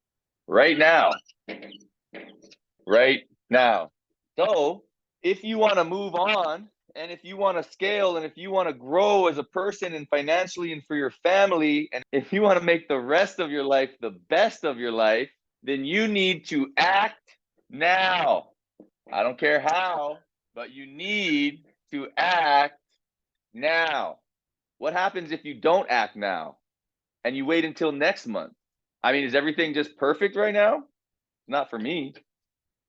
Right now. Right now. So if you want to move on, and if you want to scale, and if you want to grow as a person and financially and for your family, and if you want to make the rest of your life the best of your life, then you need to act now. I don't care how, but you need to act now. What happens if you don't act now and you wait until next month? I mean, is everything just perfect right now? Not for me.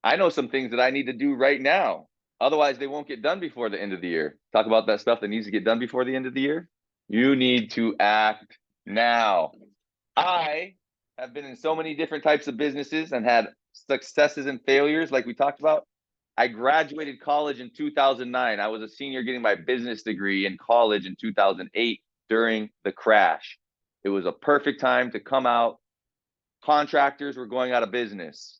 I know some things that I need to do right now. Otherwise, they won't get done before the end of the year. Talk about that stuff that needs to get done before the end of the year. You need to act now. I have been in so many different types of businesses and had successes and failures like we talked about. I graduated college in 2009. I was a senior getting my business degree in college in 2008 during the crash. It was a perfect time to come out. Contractors were going out of business.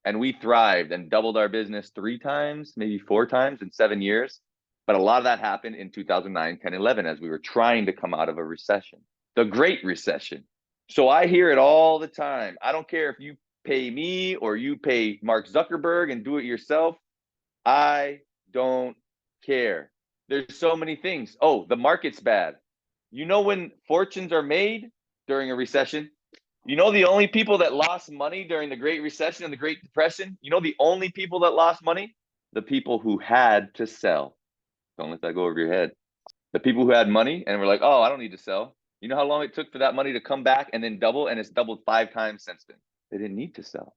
And we thrived and doubled our business 3 times, maybe 4 times in 7 years. But a lot of that happened in 2009, 10, 11, as we were trying to come out of a recession, the Great Recession. So I hear it all the time. I don't care if you pay me or you pay Mark Zuckerberg and do it yourself. I don't care. There's so many things. Oh, the market's bad. You know, when fortunes are made during a recession, you know, the only people that lost money during the Great Recession and the Great Depression, you know, the only people that lost money? The people who had to sell. Don't let that go over your head. The people who had money and were like, oh, I don't need to sell. You know how long it took for that money to come back and then double? And it's doubled 5 times since then. They didn't need to sell.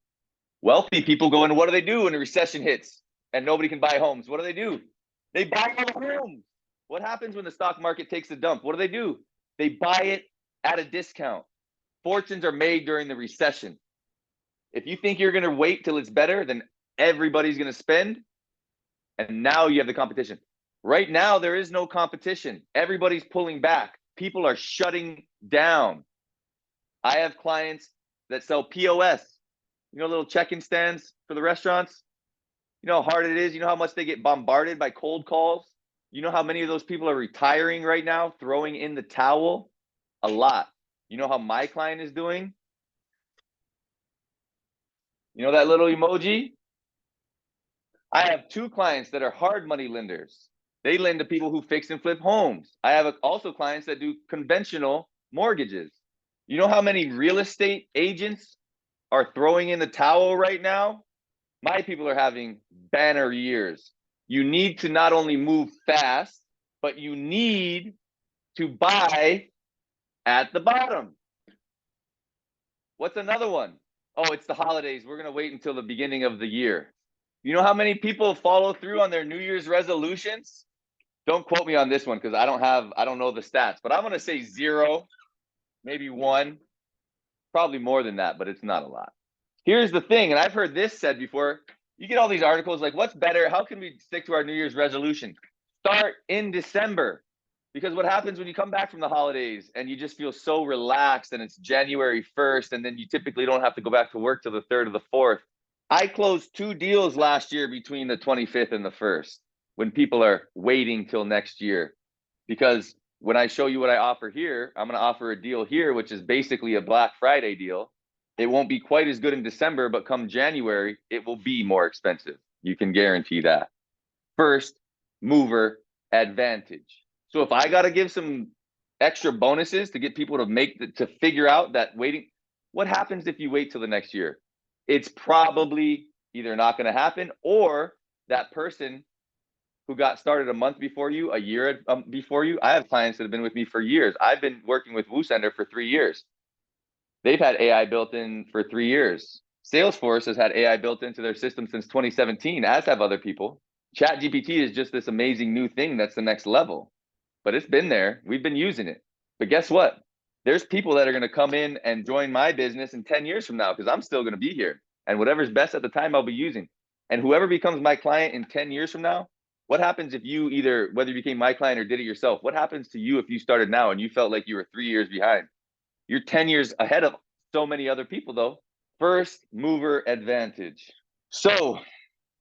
Wealthy people go in, what do they do when a recession hits and nobody can buy homes? What do? They buy all the homes. What happens when the stock market takes a dump? What do? They buy it at a discount. Fortunes are made during the recession. If you think you're going to wait till it's better, then everybody's going to spend. And now you have the competition. Right now, there is no competition. Everybody's pulling back. People are shutting down. I have clients that sell POS, you know, little check-in stands for the restaurants. You know how hard it is. You know how much they get bombarded by cold calls. You know how many of those people are retiring right now, throwing in the towel? A lot. You know how my client is doing? You know that little emoji? I have 2 clients that are hard money lenders. They lend to people who fix and flip homes. I have also clients that do conventional mortgages. You know how many real estate agents are throwing in the towel right now? My people are having banner years. You need to not only move fast, but you need to buy at the bottom. What's another one? Oh, it's the holidays. We're going to wait until the beginning of the year. You know how many people follow through on their New Year's resolutions? Don't quote me on this one because I don't know the stats, but I'm going to say 0, maybe 1, probably more than that, but it's not a lot. Here's the thing, and I've heard this said before. You get all these articles like, what's better? How can we stick to our New Year's resolution? Start in December. Because what happens when you come back from the holidays and you just feel so relaxed and it's January 1st, and then you typically don't have to go back to work till the 3rd or the 4th. I closed 2 deals last year between the 25th and the 1st when people are waiting till next year. Because when I show you what I offer here, I'm going to offer a deal here, which is basically a Black Friday deal. It won't be quite as good in December, but come January, it will be more expensive. You can guarantee that. First mover advantage. So if I got to give some extra bonuses to get people to figure out that waiting, what happens if you wait till the next year? It's probably either not going to happen, or that person who got started a month before you, a year before you. I have clients that have been with me for years. I've been working with WooSender for 3 years. They've had AI built in for 3 years. Salesforce has had AI built into their system since 2017, as have other people. ChatGPT is just this amazing new thing that's the next level. But it's been there. We've been using it. But guess what? There's people that are going to come in and join my business in 10 years from now because I'm still going to be here. And whatever's best at the time, I'll be using. And whoever becomes my client in 10 years from now, what happens if you either, whether you became my client or did it yourself, what happens to you if you started now and you felt like you were 3 years behind? You're 10 years ahead of so many other people, though. First mover advantage. So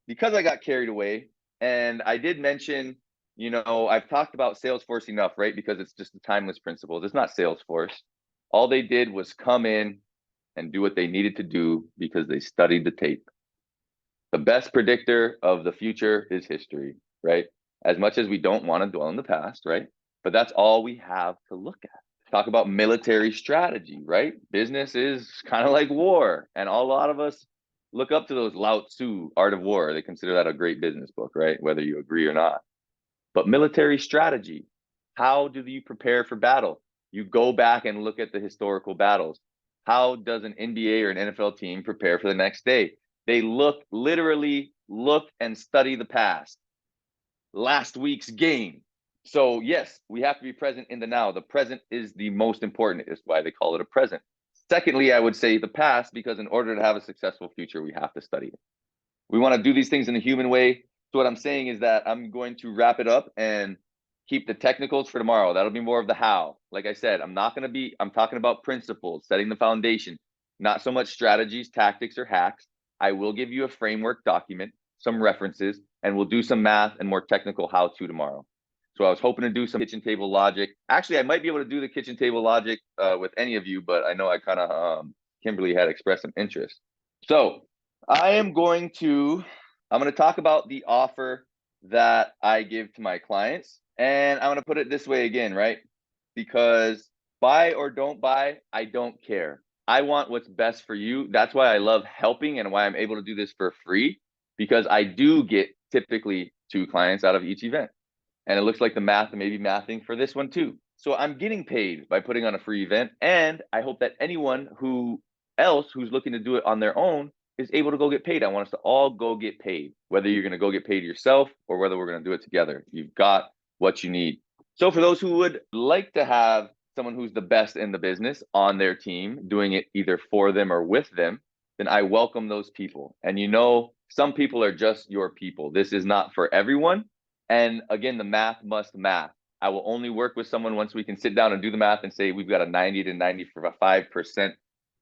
because I got carried away, and I did mention, I've talked about Salesforce enough, right? Because it's just the timeless principles. It's not Salesforce. All they did was come in and do what they needed to do because they studied the tape. The best predictor of the future is history, right? As much as we don't want to dwell in the past, right? But that's all we have to look at. Talk about military strategy, right? Business is kind of like war. And a lot of us look up to those Lao Tzu, Art of War. They consider that a great business book, right? Whether you agree or not. But military strategy, how do you prepare for battle? You go back and look at the historical battles. How does an NBA or an NFL team prepare for the next day? They literally look and study the past. Last week's game. So yes, we have to be present in the now. The present is the most important. It's why they call it a present. Secondly, I would say the past, because in order to have a successful future, we have to study it. We want to do these things in a human way. So what I'm saying is that I'm going to wrap it up and keep the technicals for tomorrow. That'll be more of the how. Like I said, I'm talking about principles, setting the foundation, not so much strategies, tactics, or hacks. I will give you a framework document, some references, and we'll do some math and more technical how-to tomorrow. So I was hoping to do some kitchen table logic. Actually, I might be able to do the kitchen table logic with any of you, but I know Kimberly had expressed some interest. So I'm going to talk about the offer that I give to my clients. And I'm going to put it this way again, right? Because buy or don't buy, I don't care. I want what's best for you. That's why I love helping and why I'm able to do this for free, because I do get typically 2 clients out of each event. And it looks like the math may be mathing for this one too. So I'm getting paid by putting on a free event. And I hope that anyone who's looking to do it on their own is able to go get paid. I want us to all go get paid, whether you're going to go get paid yourself or whether we're going to do it together. You've got what you need. So for those who would like to have someone who's the best in the business on their team, doing it either for them or with them, then I welcome those people. And some people are just your people. This is not for everyone. And again, the math must math. I will only work with someone once we can sit down and do the math and say we've got a 90 to 95%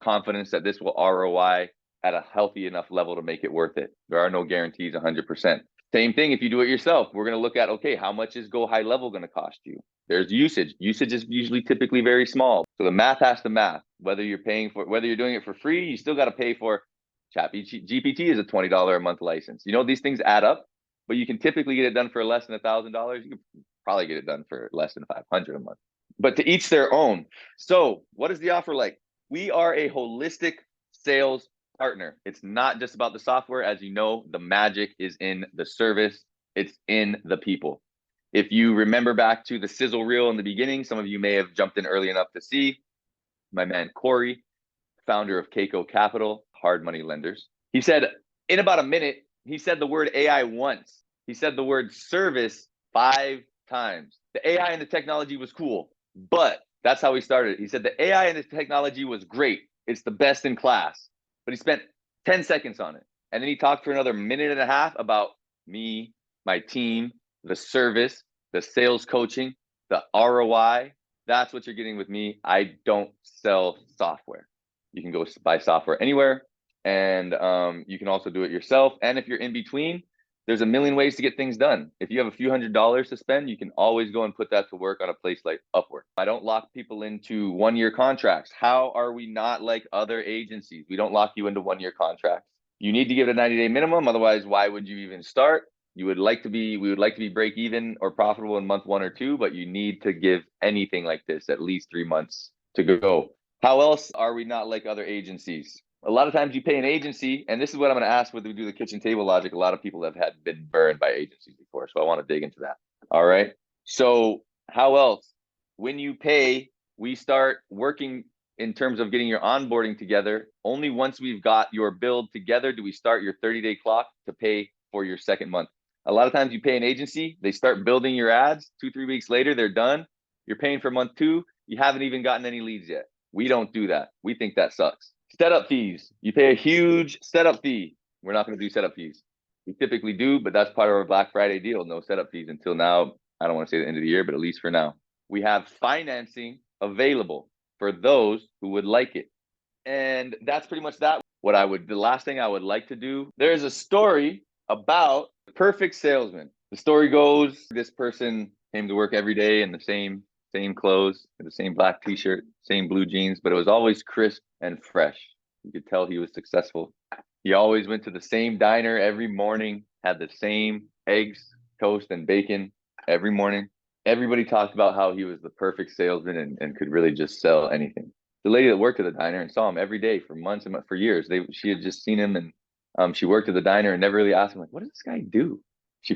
confidence that this will ROI at a healthy enough level to make it worth it. There are no guarantees 100%. Same thing if you do it yourself. We're going to look at, okay, how much is go high level going to cost you? There's usage. Usage is usually typically very small. So the math has to math. Whether you're doing it for free, you still got to pay for GPT is a $20 a month license. These things add up, but you can typically get it done for less than $1,000. You can probably get it done for less than $500 a month, but to each their own. So what is the offer like? We are a holistic sales partner. It's not just about the software. As you know, the magic is in the service. It's in the people. If you remember back to the sizzle reel in the beginning, some of you may have jumped in early enough to see my man Corey, founder of Keiko Capital, hard money lenders. He said in about a minute, he said the word AI once. He said the word service 5 times. The AI and the technology was cool, but that's how he started. He said the AI and the technology was great. It's the best in class. But he spent 10 seconds on it. And then he talked for another minute and a half about me, my team, the service, the sales coaching, the ROI. That's what you're getting with me. I don't sell software. You can go buy software anywhere, and you can also do it yourself. And if you're in between, there's a million ways to get things done. If you have a few $100s to spend, you can always go and put that to work on a place like Upwork. I don't lock people into one-year contracts. How are we not like other agencies? We don't lock you into one-year contracts. You need to give it a 90-day minimum. Otherwise, why would you even start? We would like to be break even or profitable in month 1 or 2, but you need to give anything like this at least 3 months to go. How else are we not like other agencies? A lot of times you pay an agency, and this is what I'm going to ask when we do the kitchen table logic. A lot of people have been burned by agencies before, so I want to dig into that. All right. So how else? When you pay, we start working in terms of getting your onboarding together. Only once we've got your build together do we start your 30-day clock to pay for your second month. A lot of times you pay an agency, they start building your ads. 2-3 weeks later, they're done. You're paying for month 2. You haven't even gotten any leads yet. We don't do that. We think that sucks. Setup fees. You pay a huge setup fee. We're not going to do setup fees. We typically do, but that's part of our Black Friday deal. No setup fees until now. I don't want to say the end of the year, but at least for now. We have financing available for those who would like it. And that's pretty much that. The last thing I would like to do, there's a story about the perfect salesman. The story goes, this person came to work every day in the same clothes, the same black t-shirt, same blue jeans, but it was always crisp and fresh. You could tell he was successful. He always went to the same diner every morning, had the same eggs, toast, and bacon every morning. Everybody talked about how he was the perfect salesman and could really just sell anything. The lady that worked at the diner and saw him every day for months and for years, she had just seen him, and she worked at the diner and never really asked him, like, what does this guy do?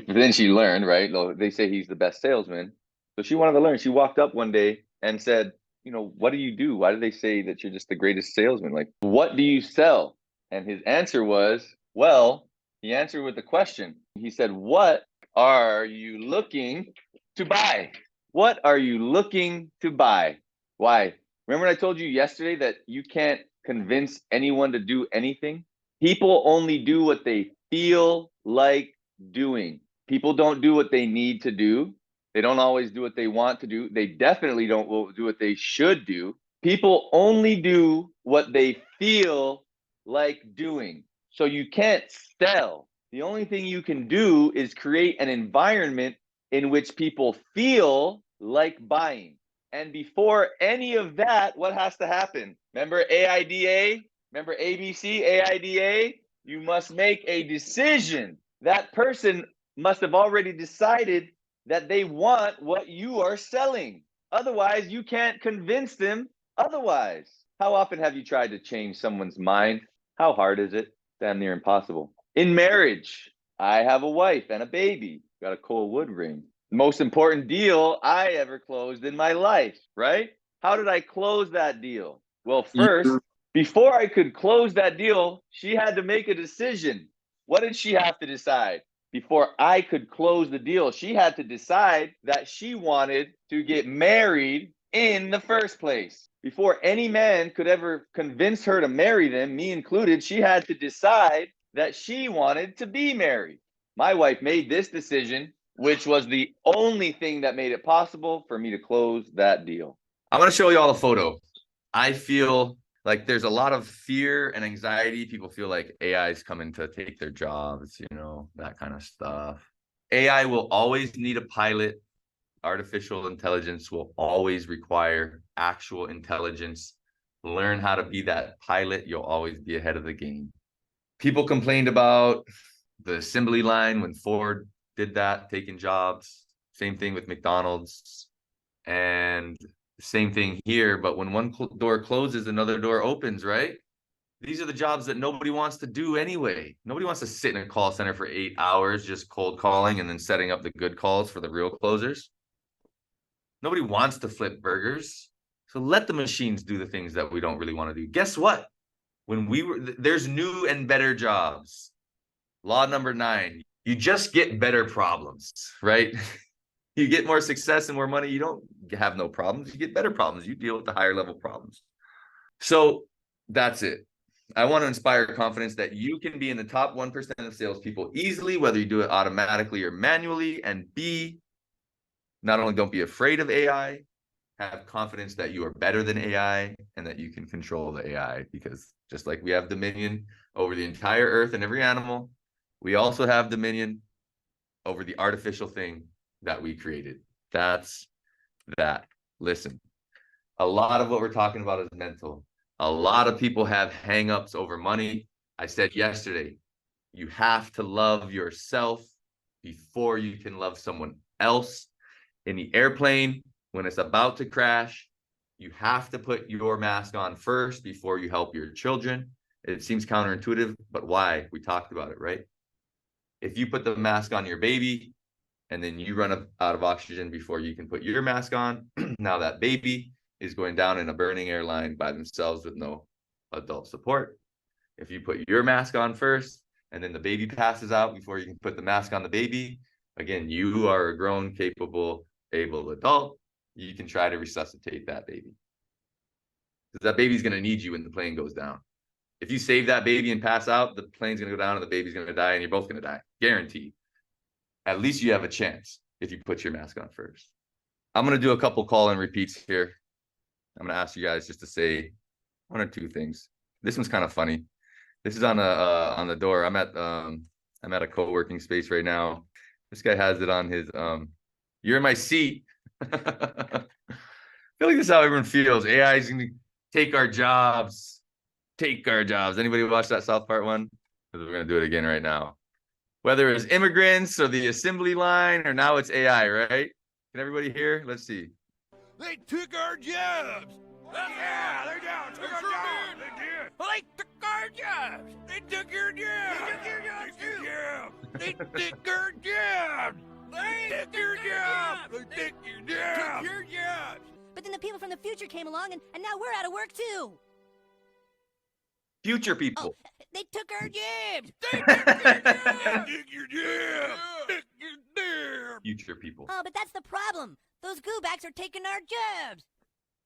Then she learned, right? They say he's the best salesman. So she wanted to learn. She walked up one day and said, what do you do? Why do they say that you're just the greatest salesman? Like, what do you sell? And his answer was, well, he answered with a question. He said, what are you looking to buy? What are you looking to buy? Why? Remember I told you yesterday that you can't convince anyone to do anything? People only do what they feel like doing. People don't do what they need to do. They don't always do what they want to do. They definitely don't do what they should do. People only do what they feel like doing. So you can't sell. The only thing you can do is create an environment in which people feel like buying. And before any of that, what has to happen? Remember AIDA? Remember ABC, AIDA? You must make a decision. That person must have already decided that they want what you are selling. Otherwise, you can't convince them otherwise. How often have you tried to change someone's mind? How hard is it? Damn near impossible. In marriage, I have a wife and a baby. Got a coal wood ring. Most important deal I ever closed in my life, right? How did I close that deal? Well, first, before I could close that deal, she had to make a decision. What did she have to decide? Before I could close the deal, she had to decide that she wanted to get married in the first place. Before any man could ever convince her to marry them, me included, she had to decide that she wanted to be married. My wife made this decision, which was the only thing that made it possible for me to close that deal. I'm going to show you all a photo. I feel like there's a lot of fear and anxiety. People feel like AI is coming to take their jobs, that kind of stuff. AI will always need a pilot. Artificial intelligence will always require actual intelligence. Learn how to be that pilot. You'll always be ahead of the game. People complained about the assembly line when Ford did that, taking jobs. Same thing with McDonald's. And same thing here, but when one door closes, another door opens, right? These are the jobs that nobody wants to do anyway. Nobody wants to sit in a call center for 8 hours just cold calling and then setting up the good calls for the real closers. Nobody wants to flip burgers. So let the machines do the things that we don't really want to do. Guess what? There's new and better jobs. Law number 9, you just get better problems, right? You get more success and more money. You don't have no problems. You get better problems. You deal with the higher level problems. So that's it. I want to inspire confidence that you can be in the top 1% of salespeople easily, whether you do it automatically or manually. And B, not only don't be afraid of AI, have confidence that you are better than AI and that you can control the AI, because just like we have dominion over the entire earth and every animal, we also have dominion over the artificial thing that we created. That's that. Listen, a lot of what we're talking about is mental. A lot of people have hangups over money. I said yesterday, you have to love yourself before you can love someone else. In the airplane, when it's about to crash, you have to put your mask on first before you help your children. It seems counterintuitive, but why? We talked about it, right? If you put the mask on your baby and then you run out of oxygen before you can put your mask on, now that baby is going down in a burning airline by themselves with no adult support. If you put your mask on first and then the baby passes out before you can put the mask on the baby, again, you are a grown, capable, able adult. You can try to resuscitate that baby, because that baby's going to need you when the plane goes down. If you save that baby and pass out, the plane's going to go down and the baby's going to die, and you're both going to die, guaranteed. At least you have a chance if you put your mask on first. I'm going to do a couple call and repeats here. I'm going to ask you guys just to say one or two things. This one's kind of funny. This is on the door. I'm at a co-working space right now. This guy has it on his you're in my seat. I feel like this is how everyone feels. AI is gonna take our jobs. Take our jobs. Anybody watch that South Park one? Because we're gonna do it again right now. Whether it's immigrants or the assembly line, or now it's AI, right? Can everybody hear? Let's see. They took our jobs. Yeah, they did. Took our jobs. They did. Well, they took our jobs. They took your jobs. They took your jobs too. They took our jobs. They took your jobs. They took your jobs. Took your jobs. But then the people from the future came along, and now we're out of work too. Future people. Oh, they took our jobs. They took your jobs. They took your jobs. They took your jobs. Future people. Oh, but that's the problem. Those goobacks are taking our jobs.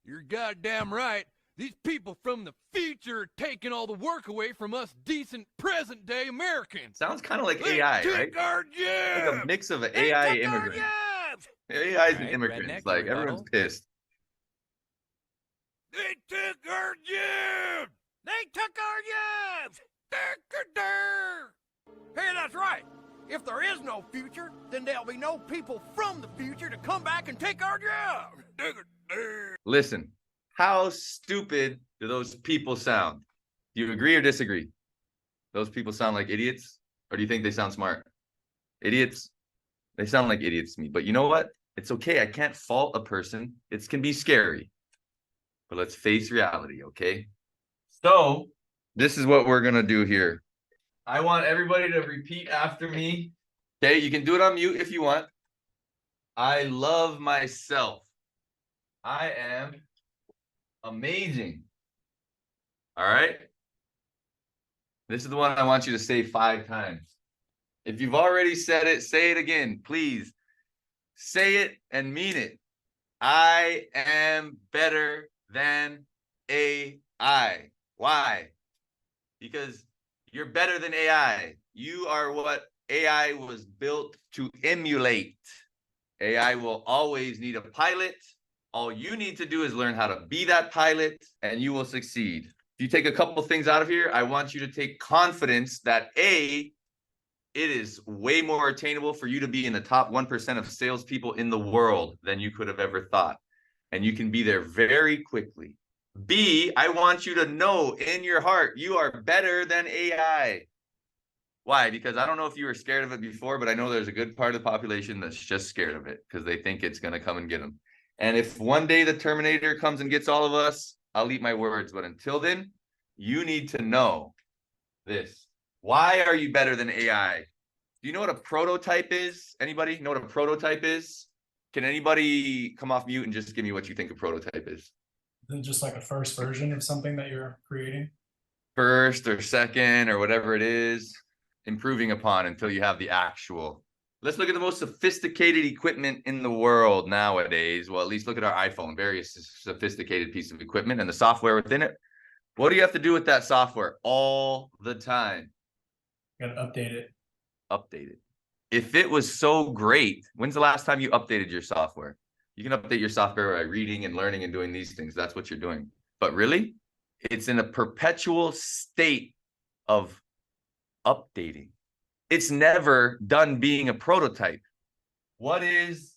You're goddamn right. These people from the future are taking all the work away from us decent present-day Americans. Took kind of like They AI, took right? our jobs. Like a mix of an They AI took our immigrant. jobs. AI's and Right, immigrants. redneck Like rebuttal. everyone's pissed. They took our jobs. They took our jobs. Hey, that's right. If there is no future, then there'll be no people from the future to come back and take our jobs. Listen, how stupid do those people sound? Do you agree or disagree? Those people sound like idiots? Or do you think they sound smart? Idiots? They sound like idiots to me. But you know what? It's okay. I can't fault a person. It can be scary. But let's face reality, okay? So, this is what we're going to do here. I want everybody to repeat after me. Okay, you can do it on mute if you want. I love myself. I am amazing. All right? This is the one I want you to say 5 times. If you've already said it, say it again, please. Say it and mean it. I am better than AI. Why? Because you're better than AI. You are what AI was built to emulate. AI will always need a pilot. All you need to do is learn how to be that pilot, and you will succeed. If you take a couple things out of here, I want you to take confidence that it is way more attainable for you to be in the top 1% of salespeople in the world than you could have ever thought. And you can be there very quickly. B, I want you to know in your heart, you are better than AI. Why? Because I don't know if you were scared of it before, but I know there's a good part of the population that's just scared of it because they think it's going to come and get them. And if one day the Terminator comes and gets all of us, I'll eat my words. But until then, you need to know this. Why are you better than AI? Do you know what a prototype is? Anybody know what a prototype is? Can anybody come off mute and just give me what you think a prototype is? Then just like a first version of something that you're creating. First or second or whatever it is, improving upon until you have the actual Let's look at the most sophisticated equipment in the world nowadays. Well, at least look at our iPhone, very sophisticated piece of equipment, and the software within it. What do you have to do with that software all the time? Gotta update it. Update it. If it was so great, when's the last time you updated your software? You can update your software by reading and learning and doing these things. That's what you're doing. But really, it's in a perpetual state of updating. It's never done being a prototype. What is,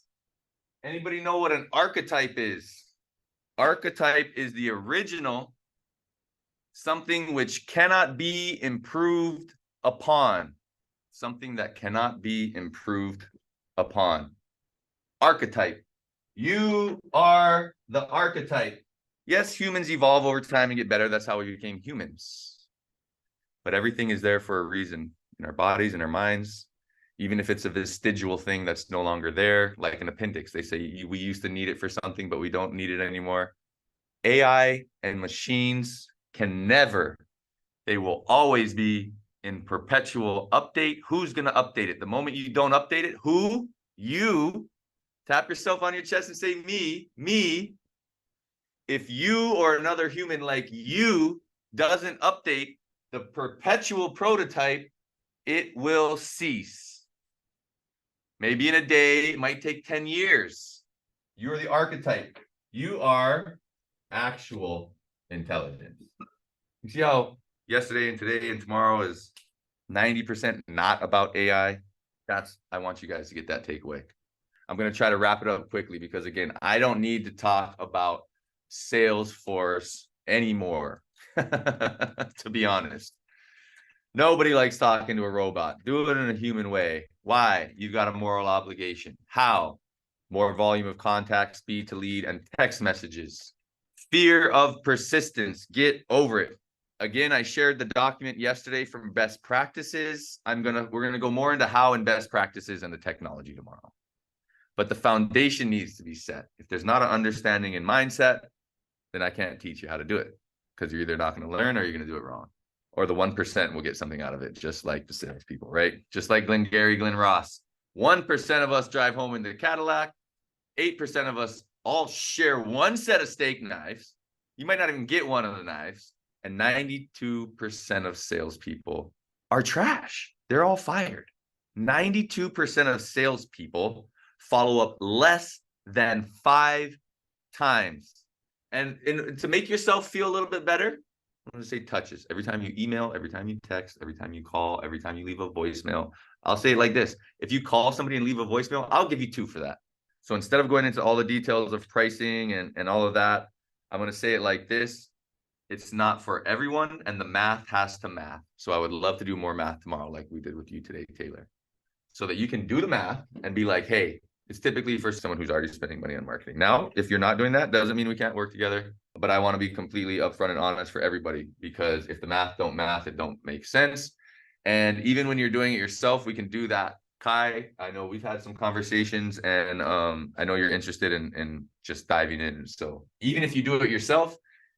anybody know what an archetype is? Archetype is the original, something which cannot be improved upon. Something that cannot be improved upon. Archetype. You are the archetype. Yes, humans evolve over time and get better. That's how we became humans. But everything is there for a reason. In our bodies, in our minds, even if it's a vestigial thing that's no longer there, like an appendix. They say we used to need it for something, but we don't need it anymore. AI and machines can never, they will always be in perpetual update. Who's going to update it? The moment you don't update it, who? You. Tap yourself on your chest and say, me. If you or another human like you doesn't update the perpetual prototype, it will cease. Maybe in a day, it might take 10 years. You're the archetype. You are actual intelligence. You see how yesterday and today and tomorrow is 90% not about AI? I want you guys to get that takeaway. I'm going to try to wrap it up quickly because, again, I don't need to talk about Salesforce anymore, to be honest. Nobody likes talking to a robot. Do it in a human way. Why? You've got a moral obligation. How? More volume of contact, speed to lead, and text messages. Fear of persistence. Get over it. Again, I shared the document yesterday from best practices. We're gonna go more into how and best practices and the technology tomorrow. But the foundation needs to be set. If there's not an understanding and mindset, then I can't teach you how to do it because you're either not going to learn or you're going to do it wrong. Or the 1% will get something out of it, just like the salespeople, right? Just like Glenn Ross. 1% of us drive home in the Cadillac. 8% of us all share one set of steak knives. You might not even get one of the knives. And 92% of salespeople are trash. They're all fired. 92% of salespeople follow up less than 5 times. And to make yourself feel a little bit better, I'm going to say touches. Every time you email, every time you text, every time you call, every time you leave a voicemail. I'll say it like this. If you call somebody and leave a voicemail, I'll give you 2 for that. So instead of going into all the details of pricing and all of that, I'm going to say it like this. It's not for everyone, and the math has to math. So I would love to do more math tomorrow like we did with you today, Taylor, so that you can do the math and be like, hey, it's typically for someone who's already spending money on marketing. Now, if you're not doing that, doesn't mean we can't work together. But I want to be completely upfront and honest for everybody, because if the math don't math, it don't make sense. And even when you're doing it yourself, we can do that. Kai, I know we've had some conversations, and I know you're interested in just diving in. So even if you do it yourself,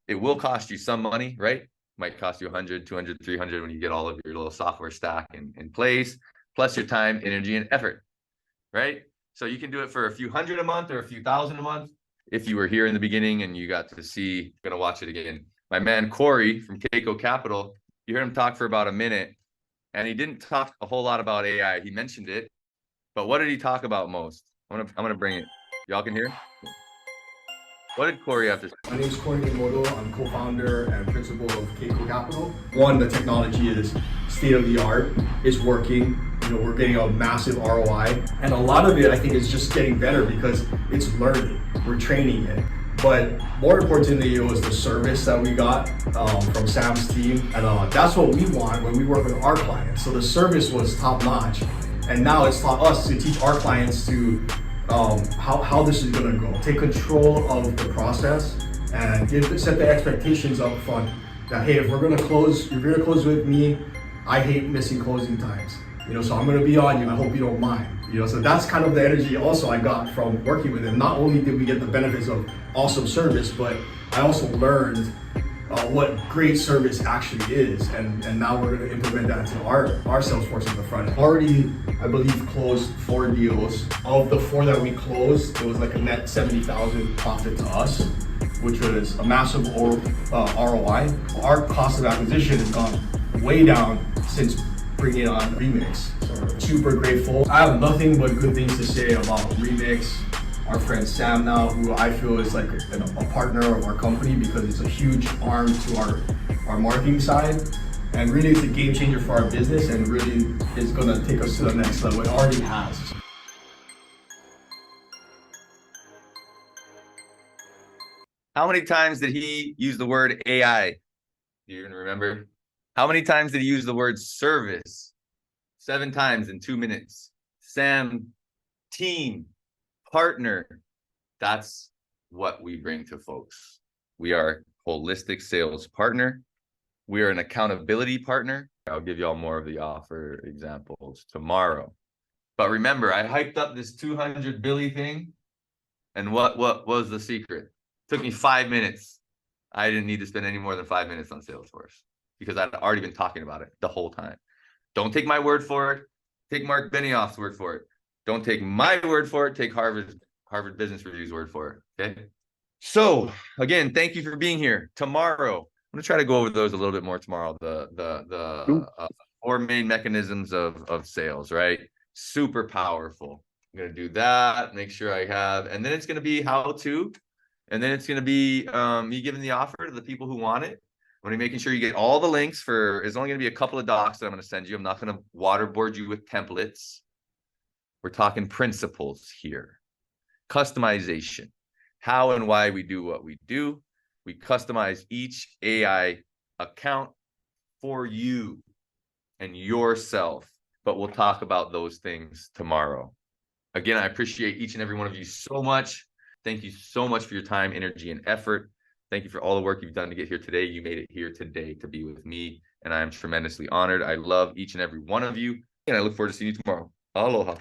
it will cost you some money, right? Might cost you 100, 200, 300 when you get all of your little software stack in place, plus your time, energy, and effort, right? So you can do it for a few hundred a month or a few thousand a month. If you were here in the beginning and you got to see, I'm going to watch it again. My man, Corey from Keiko Capital, you heard him talk for about a minute, and he didn't talk a whole lot about AI. He mentioned it, but what did he talk about most? I'm gonna bring it. Y'all can hear? What did Corey have to say? My name is Corey Nimoto. I'm co-founder and principal of Keiko Capital. One, the technology is state of the art. It's working. We're getting a massive ROI. And a lot of it, I think, is just getting better because it's learning. We're training it. But more importantly, it was the service that we got from Sam's team. And that's what we want when we work with our clients. So the service was top notch. And now it's taught us to teach our clients to how this is going to go. Take control of the process and set the expectations up front that, hey, if you're going to close with me, I hate missing closing times. So I'm going to be on you. I hope you don't mind. So that's kind of the energy also I got from working with him. Not only did we get the benefits of awesome service, but I also learned what great service actually is, and now we're going to implement that into our Salesforce in the front end. Already I believe, closed 4 deals. Of the 4 that we closed, it was like a net 70,000 profit to us, which was a massive ROI. Our cost of acquisition has gone way down since bringing on Remix. So super grateful. I have nothing but good things to say about Remix. Our friend Sam now, who I feel is like a partner of our company because it's a huge arm to our marketing side. And really it's a game changer for our business and really is gonna take us to the next level. It already has. How many times did he use the word AI? Do you even remember? How many times did he use the word service? 7 times in 2 minutes. Sam, team, partner. That's what we bring to folks. We are a holistic sales partner. We are an accountability partner. I'll give you all more of the offer examples tomorrow. But remember, I hyped up this 200 Billy thing. And what was the secret? It took me 5 minutes. I didn't need to spend any more than 5 minutes on Salesforce because I'd already been talking about it the whole time. Don't take my word for it. Take Mark Benioff's word for it. Don't take my word for it. Take Harvard Business Review's word for it. Okay. So again, thank you for being here. Tomorrow, I'm gonna try to go over those a little bit more tomorrow. The 4 main mechanisms of sales, right? Super powerful. I'm gonna do that. Make sure I have, and then it's gonna be how to, and then it's gonna be me giving the offer to the people who want it. I'm gonna be making sure you get all the links for. It's only gonna be a couple of docs that I'm gonna send you. I'm not gonna waterboard you with templates. We're talking principles here. Customization, how and why we do what we do. We customize each AI account for you and yourself, but we'll talk about those things tomorrow. Again, I appreciate each and every one of you so much. Thank you so much for your time, energy, and effort. Thank you for all the work you've done to get here today. You made it here today to be with me, and I am tremendously honored. I love each and every one of you, and I look forward to seeing you tomorrow. Aloha.